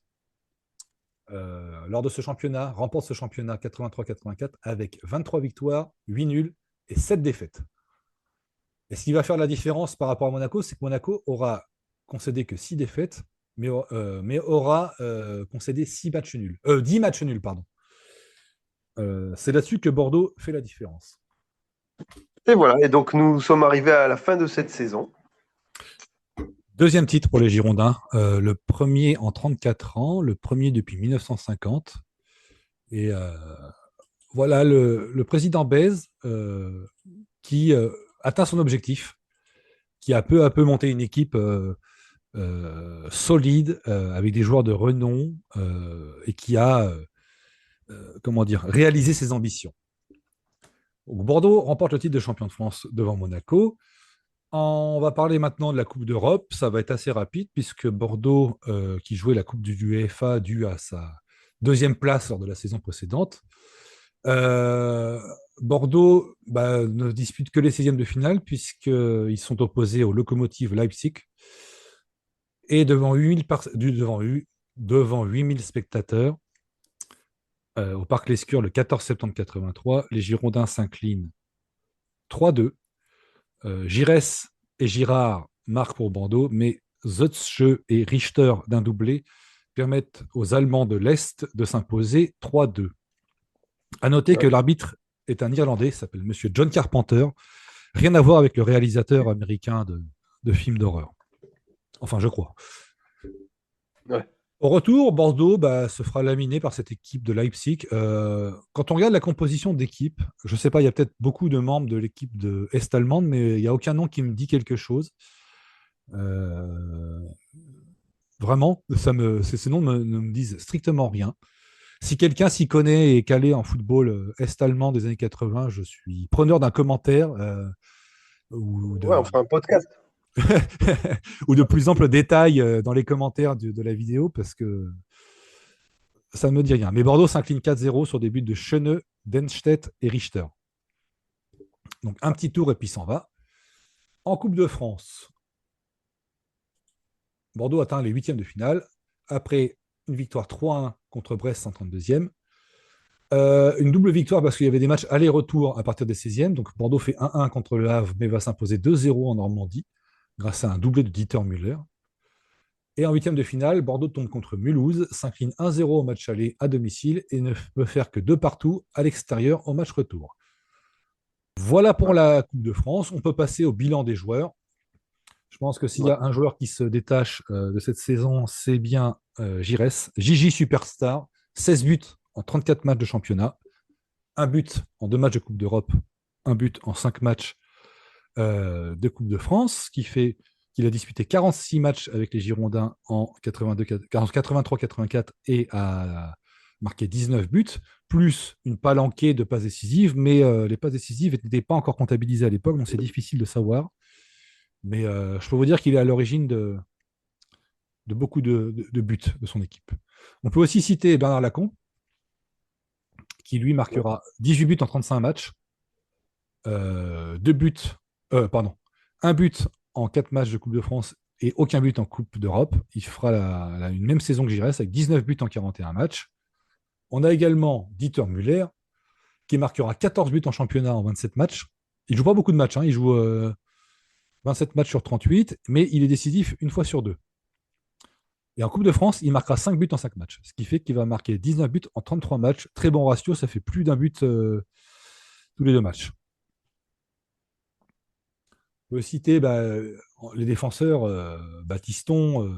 lors de ce championnat, remporte ce championnat 83-84 avec 23 victoires, 8 nuls et 7 défaites. Et ce qui va faire la différence par rapport à Monaco, c'est que Monaco aura concédé que 6 défaites, mais aura concédé 10 matchs nuls. Pardon. C'est là-dessus que Bordeaux fait la différence. Et voilà, et donc nous sommes arrivés à la fin de cette saison. 2e titre pour les Girondins, le premier en 34 ans, le premier depuis 1950. Et voilà le président Bèze qui atteint son objectif, qui a peu à peu monté une équipe solide, avec des joueurs de renom, et qui a réalisé ses ambitions. Donc, Bordeaux remporte le titre de champion de France devant Monaco. On va parler maintenant de la Coupe d'Europe. Ça va être assez rapide puisque Bordeaux, qui jouait la Coupe du UEFA due à sa 2e place lors de la saison précédente, Bordeaux ne dispute que les 16e de finale puisqu'ils sont opposés au Lokomotiv Leipzig et devant 8000 spectateurs au Parc Lescure le 14 septembre 83, les Girondins s'inclinent 3-2. Giresse et Girard marquent pour Bordeaux, mais Zötzsche et Richter d'un doublé permettent aux Allemands de l'Est de s'imposer 3-2. À noter que l'arbitre est un Irlandais, s'appelle Monsieur John Carpenter, rien à voir avec le réalisateur américain de films d'horreur. Enfin, je crois. Ouais. Au retour, Bordeaux se fera laminer par cette équipe de Leipzig. Quand on regarde la composition d'équipe, je ne sais pas, il y a peut-être beaucoup de membres de l'équipe de Est-allemande, mais il n'y a aucun nom qui me dit quelque chose. Vraiment, ces noms ne me disent strictement rien. Si quelqu'un s'y connaît et est calé en football est-allemand des années 80, je suis preneur d'un commentaire. On fera un podcast. ou de plus amples détails dans les commentaires de la vidéo, parce que ça ne me dit rien. Mais Bordeaux s'incline 4-0 sur des buts de Schöne, Denstedt et Richter. Donc un petit tour et puis s'en va. En Coupe de France, Bordeaux atteint les 8e de finale, après une victoire 3-1 contre Brest en 32e. Une double victoire parce qu'il y avait des matchs aller-retour à partir des 16e. Donc Bordeaux fait 1-1 contre le Havre, mais va s'imposer 2-0 en Normandie, grâce à un doublé de Dieter Müller. Et en 8e de finale, Bordeaux tombe contre Mulhouse, s'incline 1-0 au match aller à domicile et ne peut faire que 2 partout à l'extérieur au match retour. Voilà pour la Coupe de France. On peut passer au bilan des joueurs. Je pense que s'il y a un joueur qui se détache de cette saison, c'est bien Giresse. Gigi Superstar, 16 buts en 34 matchs de championnat, 1 but en 2 matchs de Coupe d'Europe, 1 but en 5 matchs de Coupe de France, ce qui fait qu'il a disputé 46 matchs avec les Girondins en 83-84 et a marqué 19 buts, plus une palanquée de passes décisives, mais les passes décisives n'étaient pas encore comptabilisées à l'époque, donc c'est difficile de savoir. Mais je peux vous dire qu'il est à l'origine de beaucoup de buts de son équipe. On peut aussi citer Bernard Lacombe, qui lui marquera 18 buts en 35 matchs, 1 but en 4 matchs de Coupe de France et aucun but en Coupe d'Europe. Il fera une même saison que Giresse avec 19 buts en 41 matchs. On a également Dieter Müller, qui marquera 14 buts en championnat en 27 matchs. Il ne joue pas beaucoup de matchs, il joue 27 matchs sur 38, mais il est décisif une fois sur deux. Et en Coupe de France, il marquera 5 buts en 5 matchs, ce qui fait qu'il va marquer 19 buts en 33 matchs. Très bon ratio, ça fait plus d'un but tous les 2 matchs. On peut citer les défenseurs, Battiston,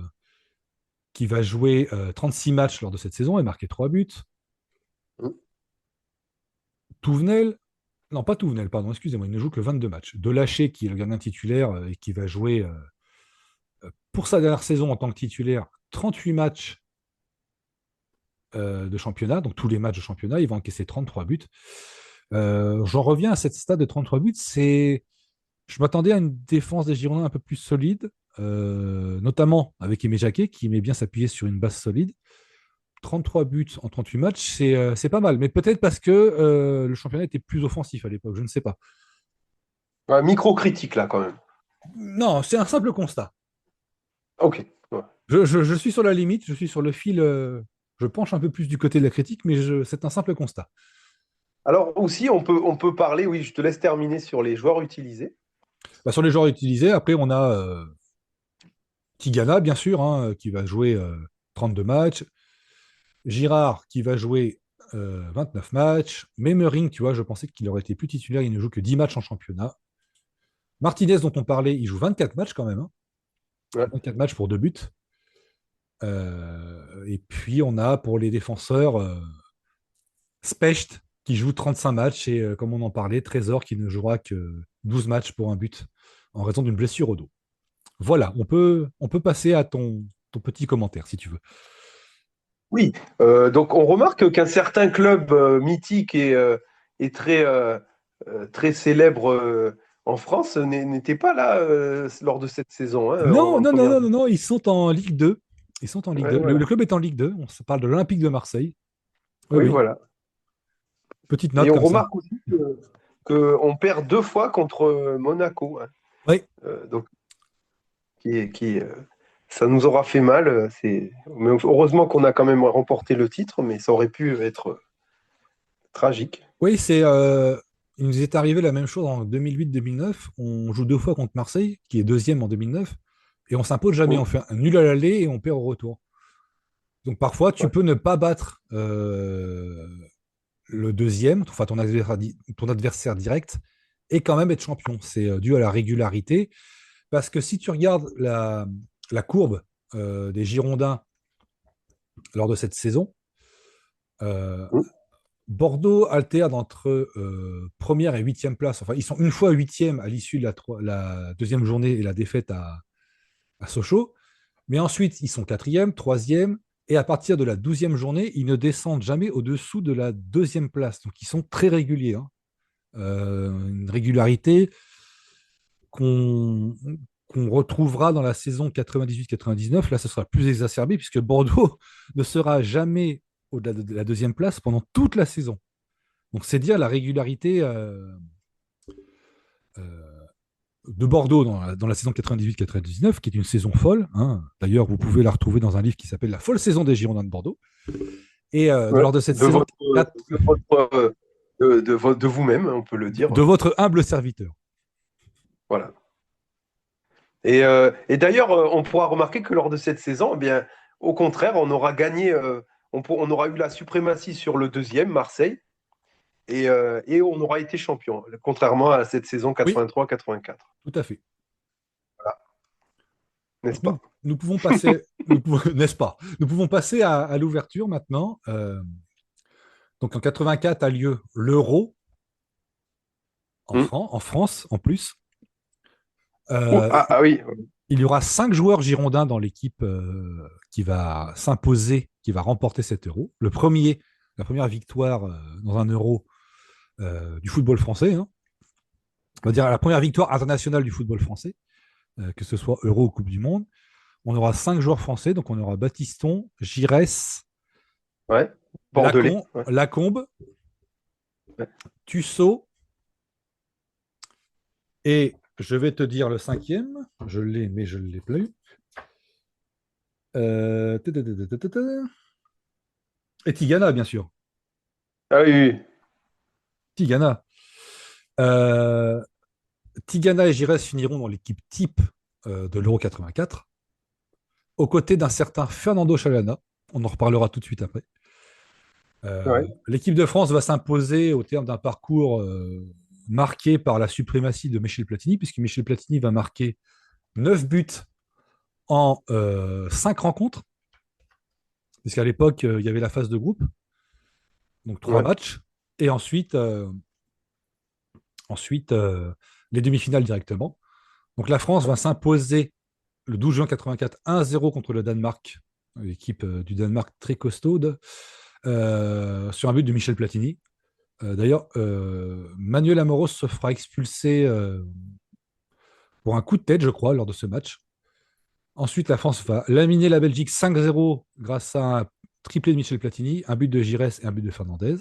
qui va jouer 36 matchs lors de cette saison et marquer 3 buts. Touvenel, non pas Touvenel, pardon, excusez-moi, il ne joue que 22 matchs. Delaché, qui est le gardien titulaire et qui va jouer pour sa dernière saison en tant que titulaire 38 matchs de championnat, donc tous les matchs de championnat, il va encaisser 33 buts. J'en reviens à cette stade de 33 buts, je m'attendais à une défense des Girondins un peu plus solide, notamment avec Aimé Jacquet, qui aimait bien s'appuyer sur une base solide. 33 buts en 38 matchs, c'est pas mal, mais peut-être parce que le championnat était plus offensif à l'époque, je ne sais pas. Ouais, micro-critique là quand même. Non, c'est un simple constat. Ok. Ouais. Je suis sur la limite, je suis sur le fil, je penche un peu plus du côté de la critique, mais c'est un simple constat. Alors aussi, on peut parler, oui, je te laisse terminer sur les joueurs utilisés. Sur les joueurs utilisés, après on a Tigana, bien sûr, hein, qui va jouer 32 matchs. Girard, qui va jouer 29 matchs. Memering, tu vois, je pensais qu'il aurait été plus titulaire, il ne joue que 10 matchs en championnat. Martinez, dont on parlait, il joue 24 matchs quand même. Hein. Ouais. 24 matchs pour 2 buts. Et puis on a pour les défenseurs Specht, qui joue 35 matchs, et comme on en parlait, Trésor, qui ne jouera que 12 matchs pour un but en raison d'une blessure au dos. Voilà, on peut passer à ton petit commentaire, si tu veux. Oui, donc on remarque qu'un certain club mythique et très, très célèbre en France n'était pas là lors de cette saison. Hein, Non, ils sont en Ligue 2. Ils sont en Ligue 2. Voilà. Le club est en Ligue 2, on se parle de l'Olympique de Marseille. Oui, voilà. Petite note et on comme ça. remarque aussi qu'on perd 2 fois contre Monaco. Hein. Oui. Donc, ça nous aura fait mal. Mais heureusement qu'on a quand même remporté le titre, mais ça aurait pu être tragique. Oui, il nous est arrivé la même chose en 2008-2009. On joue 2 fois contre Marseille, qui est deuxième en 2009, et on s'impose jamais. On fait un nul à l'aller et on perd au retour. Donc parfois, tu peux ne pas battre le deuxième, enfin ton adversaire direct, et quand même être champion. C'est dû à la régularité. Parce que si tu regardes la courbe des Girondins lors de cette saison, Bordeaux alterne entre première et 8e place. Enfin, ils sont une fois 8e à l'issue de la deuxième journée et la défaite à Sochaux. Mais ensuite, ils sont 4e, 3e. Et à partir de la 12e journée, ils ne descendent jamais au-dessous de la 2e place. Donc, ils sont très réguliers. Hein. Une régularité qu'on retrouvera dans la saison 98-99. Là, ce sera plus exacerbé puisque Bordeaux ne sera jamais au-delà de la 2e place pendant toute la saison. Donc, c'est dire la régularité de Bordeaux dans la saison 98-99, qui est une saison folle. Hein. D'ailleurs, vous pouvez la retrouver dans un livre qui s'appelle La folle saison des Girondins de Bordeaux. Et lors de cette saison... De vous-même, on peut le dire. De votre humble serviteur. Voilà. Et d'ailleurs, on pourra remarquer que lors de cette saison, eh bien, au contraire, on aura gagné, on aura eu la suprématie sur le deuxième, Marseille, et on aura été champion, contrairement à cette saison 83-84. Tout à fait. Voilà. N'est-ce pas ? Nous pouvons passer, n'est-ce pas ? Nous pouvons passer à l'ouverture maintenant. Donc en 84 a lieu l'Euro en France en plus. Oui. Il y aura 5 joueurs girondins dans l'équipe qui va s'imposer, qui va remporter cet Euro. La première victoire dans un Euro du football français. Hein. On va dire la première victoire internationale du football français, que ce soit Euro ou Coupe du Monde. On aura 5 joueurs français, donc on aura Battiston, Giresse, Bordelais, Lacombe, Tussaud, et je vais te dire le 5e, je l'ai, mais je ne l'ai plus. Et Tigana, bien sûr. Ah oui. Tigana. Tigana et Giresse finiront dans l'équipe type de l'Euro 84, aux côtés d'un certain Fernando Chalana. On en reparlera tout de suite après. L'équipe de France va s'imposer au terme d'un parcours marqué par la suprématie de Michel Platini, puisque Michel Platini va marquer 9 buts en 5 rencontres, puisqu'à l'époque, il y avait la phase de groupe, donc 3 matchs, et ensuite les demi-finales directement. Donc la France va s'imposer le 12 juin 84 1-0 contre le Danemark, l'équipe du Danemark très costaude, sur un but de Michel Platini. D'ailleurs, Manuel Amoros se fera expulser pour un coup de tête, je crois, lors de ce match. Ensuite, la France va laminer la Belgique 5-0 grâce à un triplé de Michel Platini, un but de Giresse et un but de Fernandez.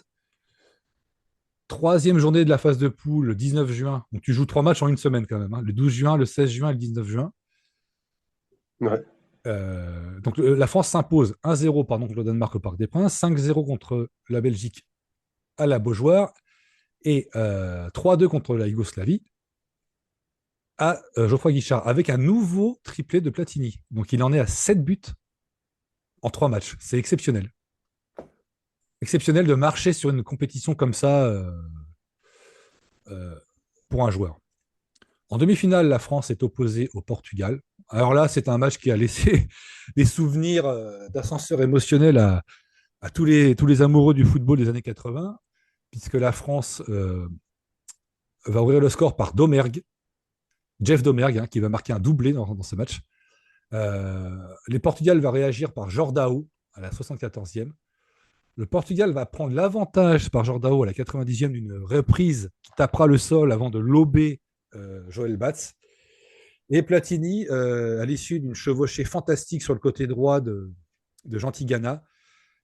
Troisième journée de la phase de poule, le 19 juin. Donc tu joues 3 matchs en une semaine quand même. Le 12 juin, le 16 juin et le 19 juin. Donc la France s'impose 1-0 contre le Danemark au Parc des Princes, 5-0 contre la Belgique à la Beaujoire et 3-2 contre la Yougoslavie à Geoffroy Guichard, avec un nouveau triplé de Platini. Donc il en est à 7 buts en 3 matchs. C'est exceptionnel. Exceptionnel de marcher sur une compétition comme ça pour un joueur. En demi-finale, la France est opposée au Portugal. Alors là, c'est un match qui a laissé des souvenirs d'ascenseur émotionnel à tous les amoureux du football des années 80, puisque la France va ouvrir le score par Domergue, Jeff Domergue, qui va marquer un doublé dans ce match. Les Portugal va réagir par Jordao à la 74e. Le Portugal va prendre l'avantage par Jordao à la 90e d'une reprise qui tapera le sol avant de lober Joël Batz. Et Platini, à l'issue d'une chevauchée fantastique sur le côté droit de Jean Tigana,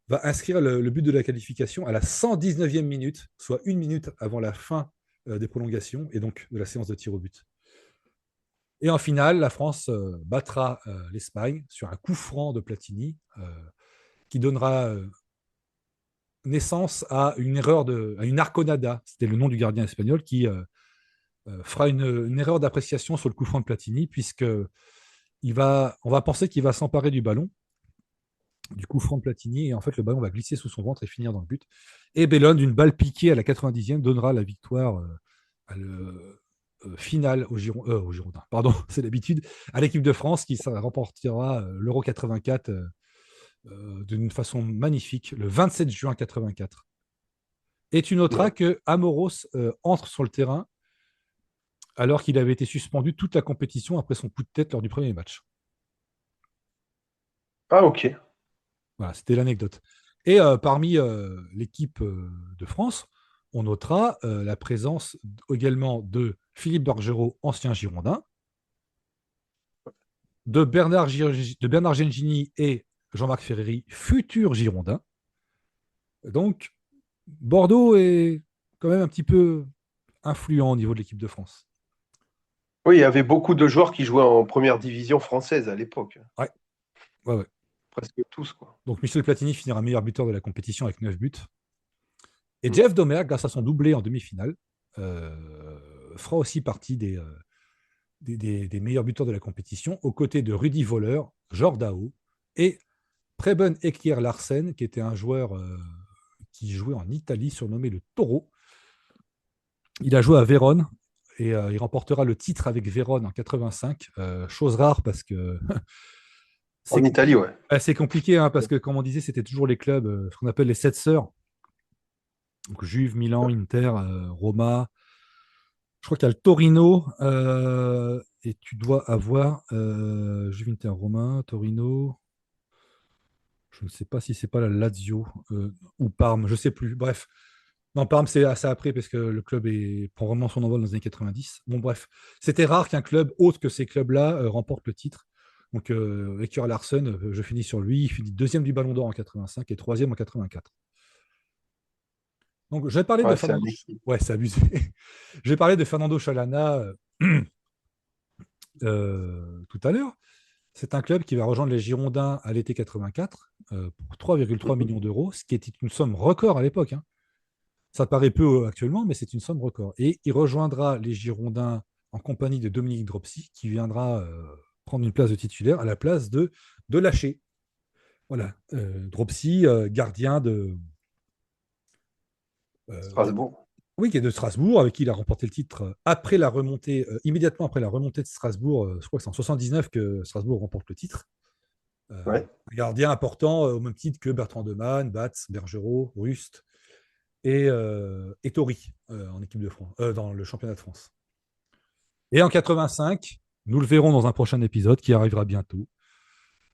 va inscrire le but de la qualification à la 119e minute, soit 1 minute avant la fin des prolongations et donc de la séance de tir au but. Et en finale, la France battra l'Espagne sur un coup franc de Platini qui donnera naissance à une arconada, c'était le nom du gardien espagnol, qui fera une erreur d'appréciation sur le coup franc de Platini, puisque on va penser qu'il va s'emparer du ballon, du coup franc de Platini, et en fait le ballon va glisser sous son ventre et finir dans le but. Et Bellone, d'une balle piquée à la 90e, donnera la victoire finale aux Girondins. Pardon, c'est l'habitude, à l'équipe de France qui remportera l'Euro 84 d'une façon magnifique le 27 juin 84. Et tu noteras que Amoros entre sur le terrain alors qu'il avait été suspendu toute la compétition après son coup de tête lors du premier match. Ah, ok. Voilà, c'était l'anecdote. Et parmi l'équipe de France, on notera la présence également de Philippe Bergerot, ancien Girondin, de Bernard Gengini et Jean-Marc Ferreri, futur Girondin. Donc, Bordeaux est quand même un petit peu influent au niveau de l'équipe de France. Oui, il y avait beaucoup de joueurs qui jouaient en première division française à l'époque. Ouais. Presque tous, quoi. Donc, Michel Platini finira meilleur buteur de la compétition avec 9 buts. Et Jeff Domergue, grâce à son doublé en demi-finale, fera aussi partie des meilleurs buteurs de la compétition, aux côtés de Rudy Voller, Jordao et Preben Ekier Larsen, qui était un joueur qui jouait en Italie, surnommé le Taureau. Il a joué à Vérone et il remportera le titre avec Vérone en 85. Chose rare parce que... en Italie, ouais. C'est compliqué, parce que, comme on disait, c'était toujours les clubs, ce qu'on appelle les 7 sœurs. Donc Juve, Milan, Inter, Roma. Je crois qu'il y a le Torino. Et tu dois avoir Juve, Inter, Roma, Torino... Je ne sais pas si c'est pas la Lazio ou Parme, je ne sais plus. Bref, non, Parme, c'est assez après parce que le club prend vraiment son envol dans les années 90. Bon, bref, c'était rare qu'un club autre que ces clubs-là remporte le titre. Donc, Ekier Larsen, je finis sur lui. Il finit 2e du Ballon d'Or en 85 et 3e en 84. Donc, j'ai parlé de Fernando. Ouais, c'est abusé. J'ai parlé de Fernando Chalana tout à l'heure. C'est un club qui va rejoindre les Girondins à l'été 84 pour 3,3 millions d'euros, ce qui était une somme record à l'époque. Ça paraît peu actuellement, mais c'est une somme record. Et il rejoindra les Girondins en compagnie de Dominique Dropsy, qui viendra prendre une place de titulaire à la place de Lâcher. Voilà, Dropsy, gardien de Strasbourg. Oui, qui est de Strasbourg, avec qui il a remporté le titre après la remontée, immédiatement après la remontée de Strasbourg. Je crois que c'est en 79 que Strasbourg remporte le titre. Ouais. Un gardien important au même titre que Bertrand Demann, Batz, Bergerot, Rust et Tori en équipe de France, dans le championnat de France. Et en 85, nous le verrons dans un prochain épisode qui arrivera bientôt.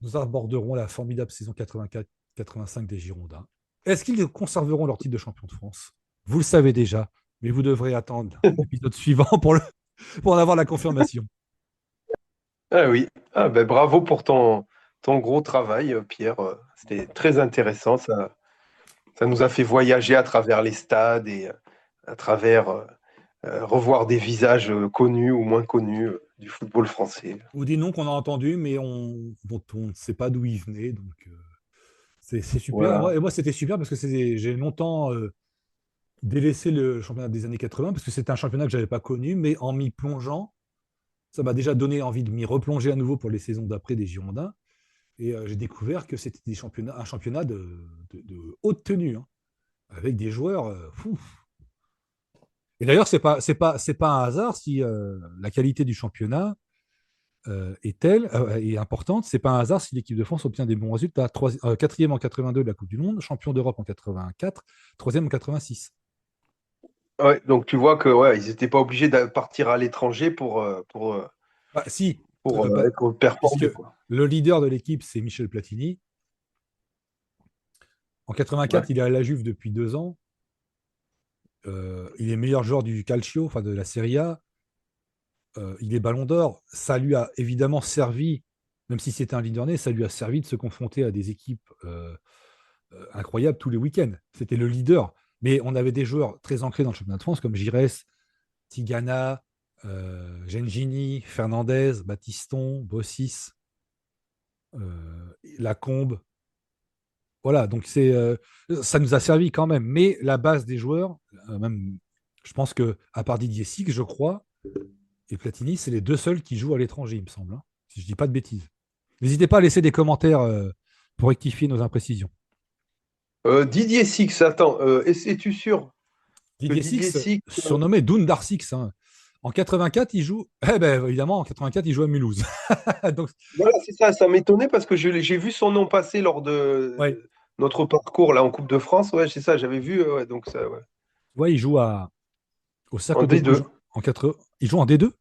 Nous aborderons la formidable saison 84-85 des Girondins. Est-ce qu'ils conserveront leur titre de champion de France? Vous le savez déjà, mais vous devrez attendre l'épisode suivant pour en avoir la confirmation. Ah oui, ben, bravo pour ton gros travail, Pierre. C'était très intéressant. Ça nous a fait voyager à travers les stades et à travers revoir des visages connus ou moins connus du football français. Ou des noms qu'on a entendus, mais dont on ne sait pas d'où ils venaient. Donc, c'est super. Voilà. Et moi, c'était super parce que j'ai longtemps délaissé le championnat des années 80 parce que c'était un championnat que je n'avais pas connu, mais en m'y plongeant, ça m'a déjà donné envie de m'y replonger à nouveau pour les saisons d'après des Girondins. Et j'ai découvert que c'était un championnat de haute tenue, hein, avec des joueurs fous. Et d'ailleurs, c'est pas un hasard si la qualité du championnat est telle et importante. C'est pas un hasard si l'équipe de France obtient des bons résultats. Quatrième en 82 de la Coupe du Monde, champion d'Europe en 84, troisième en 86. Ouais, donc tu vois que ils n'étaient pas obligés de partir à l'étranger pour être performés. Le leader de l'équipe, c'est Michel Platini. En 84, il est à la Juve depuis 2 ans. Il est meilleur joueur du Calcio, enfin de la Serie A. Il est Ballon d'Or. Ça lui a évidemment servi, même si c'était un leader né, ça lui a servi de se confronter à des équipes incroyables tous les week-ends. C'était le leader. Mais on avait des joueurs très ancrés dans le championnat de France, comme Giresse, Tigana, Gengini, Fernandez, Battiston, Bossis, Lacombe. Voilà, donc ça nous a servi quand même. Mais la base des joueurs, même, je pense qu'à part Didier Six, je crois, et Platini, c'est les 2 seuls qui jouent à l'étranger, il me semble, hein, si je ne dis pas de bêtises. N'hésitez pas à laisser des commentaires pour rectifier nos imprécisions. Didier Six, attends, es-tu sûr? Didier Six, surnommé Dundar Six. Hein. En 84, il joue. Évidemment, en 84, il joue à Mulhouse. Donc... Voilà, c'est ça. Ça m'étonnait parce que j'ai vu son nom passer lors de notre parcours là en Coupe de France. Ouais, c'est ça. J'avais vu. Donc ça. Ouais, il joue au Cercle en D2. Il joue en D2.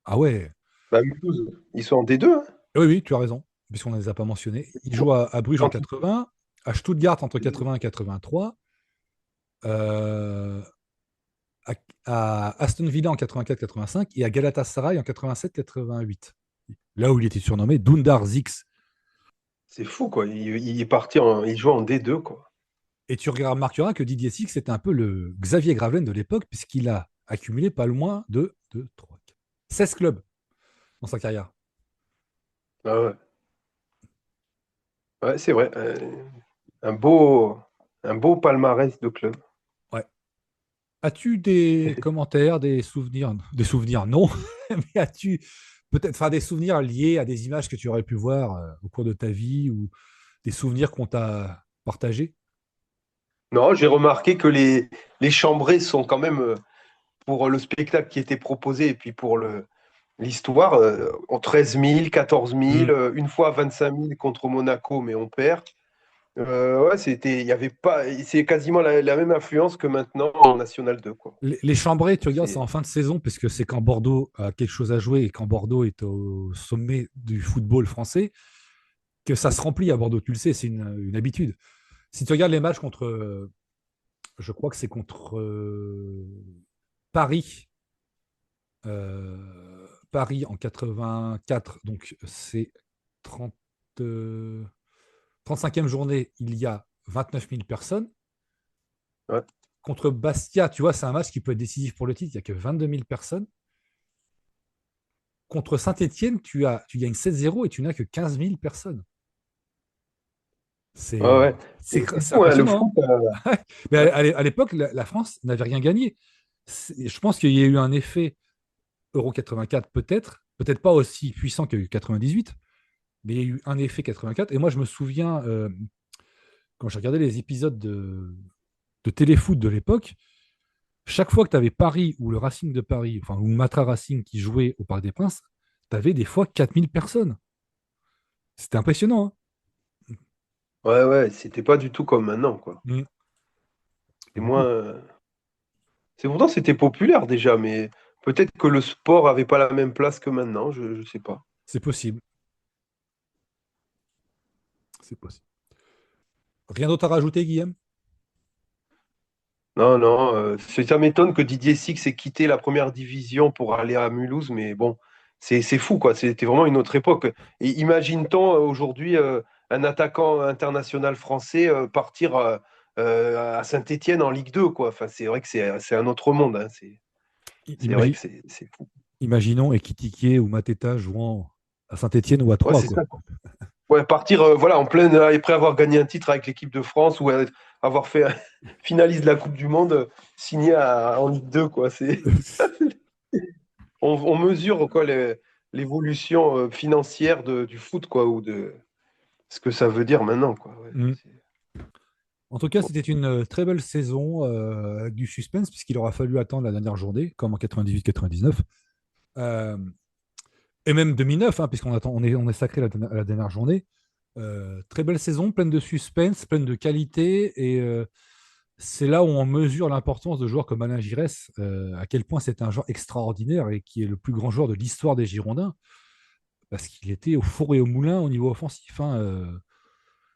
Ah ouais. Bah, Mulhouse, ils sont en D2. Hein. Oui, tu as raison, puisqu'on ne les a pas mentionnés. Il joue à Bruges en 80, à Stuttgart entre 80 et 83. À Aston Villa en 84-85 et à Galatasaray en 87-88. Là où il était surnommé Dundar Six. C'est fou, quoi. Il est parti, il joue en D2, quoi. Et tu remarqueras que Didier Six c'était un peu le Xavier Gravelaine de l'époque, puisqu'il a accumulé pas loin de 16 clubs dans sa carrière. Ah ouais. Ouais, c'est vrai. Un beau palmarès de clubs. Ouais. As-tu des commentaires, des souvenirs? Des souvenirs, non. Mais as-tu peut-être des souvenirs liés à des images que tu aurais pu voir au cours de ta vie ou des souvenirs qu'on t'a partagés? Non, j'ai remarqué que les chambrés sont quand même, pour le spectacle qui était proposé et puis pour l'histoire, en 13 000, 14 000, une fois 25 000 contre Monaco, mais on perd. Il y avait pas, c'est quasiment la même influence que maintenant en National 2, quoi. Les chambrés, tu regardes, c'est en fin de saison, puisque c'est quand Bordeaux a quelque chose à jouer et quand Bordeaux est au sommet du football français, que ça se remplit à Bordeaux. Tu le sais, c'est une habitude. Si tu regardes les matchs contre, je crois que c'est contre Paris, Paris en 84, donc c'est 35e journée, il y a 29 000 personnes. Ouais. Contre Bastia, tu vois, c'est un match qui peut être décisif pour le titre, il n'y a que 22 000 personnes. Contre Saint-Etienne, tu gagnes 7-0 et tu n'as que 15 000 personnes. C'est impressionnant. Mais à l'époque, la France n'avait rien gagné. Je pense qu'il y a eu un effet Euro 84 peut-être pas aussi puissant que 98, mais il y a eu un effet 84. Et moi, je me souviens, quand j'ai regardé les épisodes de téléfoot de l'époque, chaque fois que tu avais Paris ou le Racing de Paris, enfin, ou Matra Racing qui jouait au Parc des Princes, tu avais des fois 4000 personnes. C'était impressionnant. Ouais, c'était pas du tout comme maintenant, quoi. Mm. Et moi, c'est pourtant c'était populaire déjà, mais peut-être que le sport avait pas la même place que maintenant, je sais pas. C'est possible. C'est possible. Rien d'autre à rajouter, Guillaume? Non, non, ça m'étonne que Didier Six ait quitté la première division pour aller à Mulhouse, mais bon, c'est fou, quoi. C'était vraiment une autre époque. Et imagine-t-on aujourd'hui un attaquant international français partir à Saint-Étienne en Ligue 2, quoi. Enfin, c'est vrai que c'est un autre monde, hein. C'est vrai que c'est fou. Imaginons Ekitike ou Mateta jouant à Saint-Etienne ou à Ouais, Troyes. c'est ça, quoi. Ouais, partir voilà, en pleine, après avoir gagné un titre avec l'équipe de France ou avoir fait un finaliste de la Coupe du Monde, signé en Ligue 2, quoi. On mesure quoi l'évolution financière du foot, quoi, ou de ce que ça veut dire maintenant, quoi. Ouais, Mm. En tout cas, c'était une très belle saison avec du suspense, puisqu'il aura fallu attendre la dernière journée, comme en 98-99. Et même 2009, hein, on est sacré à la dernière journée. Très belle saison, pleine de suspense, pleine de qualité. Et c'est là où on mesure l'importance de joueurs comme Alain Giresse, à quel point c'est un joueur extraordinaire et qui est le plus grand joueur de l'histoire des Girondins, parce qu'il était au four et au moulin au niveau offensif.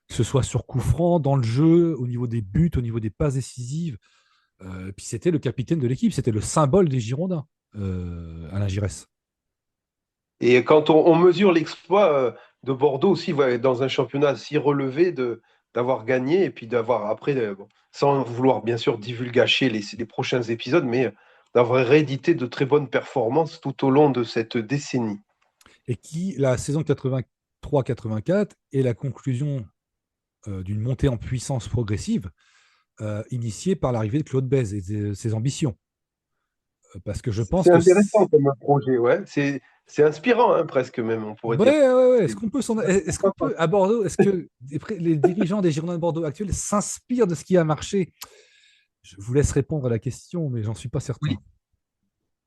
Que ce soit sur coup franc, dans le jeu, au niveau des buts, au niveau des passes décisives. Puis c'était le capitaine de l'équipe, c'était le symbole des Girondins, Alain Giresse. Et quand on mesure l'exploit de Bordeaux aussi, ouais, dans un championnat si relevé, d'avoir gagné et puis d'avoir après, bon, sans vouloir bien sûr divulgacher les prochains épisodes, mais d'avoir réédité de très bonnes performances tout au long de cette décennie. Et la saison 83-84 est la conclusion d'une montée en puissance progressive initiée par l'arrivée de Claude Bèze et de ses ambitions. Parce que je pense C'est que intéressant comme projet, ouais. C'est inspirant, hein, presque même, on pourrait dire. Ouais. Est-ce qu'on peut à Bordeaux, est-ce que les dirigeants des Girondins de Bordeaux actuels s'inspirent de ce qui a marché? Je vous laisse répondre à la question, mais j'en suis pas certain. Oui.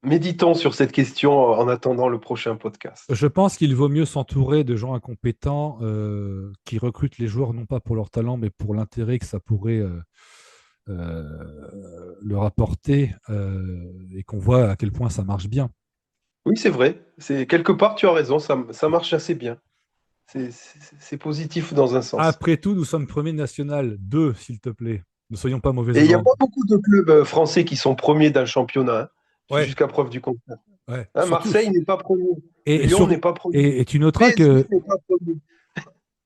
Méditons sur cette question en attendant le prochain podcast. Je pense qu'il vaut mieux s'entourer de gens incompétents qui recrutent les joueurs non pas pour leur talent, mais pour l'intérêt que ça pourrait leur apporter et qu'on voit à quel point ça marche bien. Oui, c'est vrai. Quelque part, tu as raison, ça marche assez bien. C'est positif dans un sens. Après tout, nous sommes premiers national 2, s'il te plaît. Ne soyons pas mauvais. Et il n'y a pas beaucoup de clubs français qui sont premiers d'un championnat, hein, ouais. Jusqu'à preuve du contraire. Ouais. Hein, Marseille n'est pas premier. Et Lyon n'est pas premier. Et tu noteras que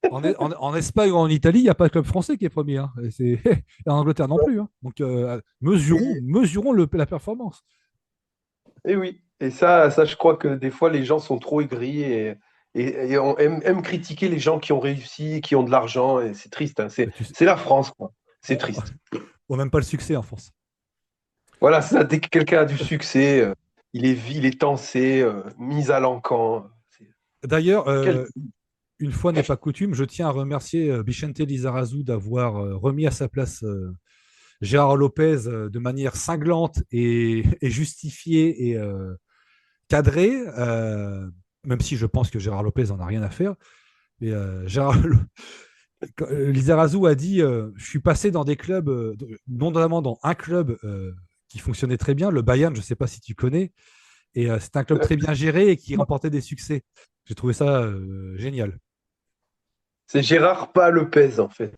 en Espagne ou en Italie, il n'y a pas de club français qui est premier. Hein. Et en Angleterre non plus. Hein. Donc, mesurons la performance. Et oui. Et ça, je crois que des fois, les gens sont trop aigris et on aime critiquer les gens qui ont réussi, qui ont de l'argent. Et c'est triste. Hein. C'est la France, quoi. C'est triste. On n'aime pas le succès en France. Voilà, ça, dès que quelqu'un a du succès, il est tensé, mis à l'encan. D'ailleurs, une fois n'est pas coutume, je tiens à remercier Vicente Lizarazu d'avoir remis à sa place Gérard Lopez de manière cinglante et justifiée et cadrée, même si je pense que Gérard Lopez n'en a rien à faire. Et Lizarazu a dit je suis passé dans des clubs, notamment dans un club qui fonctionnait très bien, le Bayern, je ne sais pas si tu connais, et c'est un club très bien géré et qui remportait des succès. J'ai trouvé ça génial. C'est Gérard pas Lopez, en fait.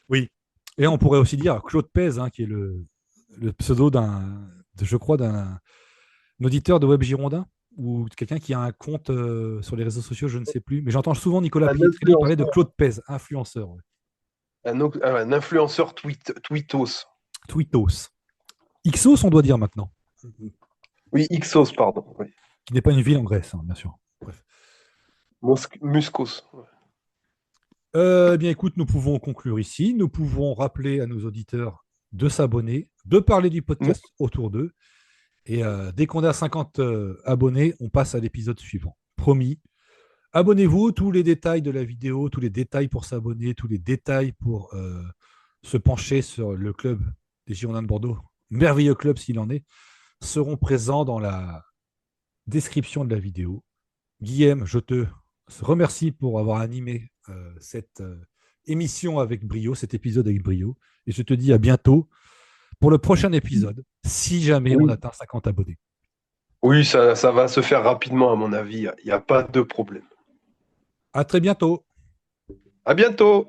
Oui. Et on pourrait aussi dire Claude Pez, hein, qui est le pseudo je crois, d'un auditeur de Web Girondin ou quelqu'un qui a un compte sur les réseaux sociaux, je ne sais plus. Mais j'entends souvent Nicolas Pietri parler de Claude Pez, influenceur. Ouais. Un influenceur tweetos. Tweetos. Xos, on doit dire maintenant. Oui, Ixos, pardon. Oui. Qui n'est pas une ville en Grèce, hein, bien sûr. Bref. Muscos. Bien écoute, nous pouvons conclure ici. Nous pouvons rappeler à nos auditeurs de s'abonner, de parler du podcast autour d'eux. Et dès qu'on est à 50 abonnés, on passe à l'épisode suivant. Promis. Abonnez-vous, tous les détails de la vidéo, tous les détails pour s'abonner, tous les détails pour se pencher sur le club des Girondins de Bordeaux, merveilleux club s'il en est, seront présents dans la description de la vidéo. Guillaume, je te remercie pour avoir animé cette émission avec brio, cet épisode avec brio. Et je te dis à bientôt pour le prochain épisode, si jamais on atteint 50 abonnés. Oui, ça va se faire rapidement, à mon avis. Il n'y a pas de problème. À très bientôt. À bientôt.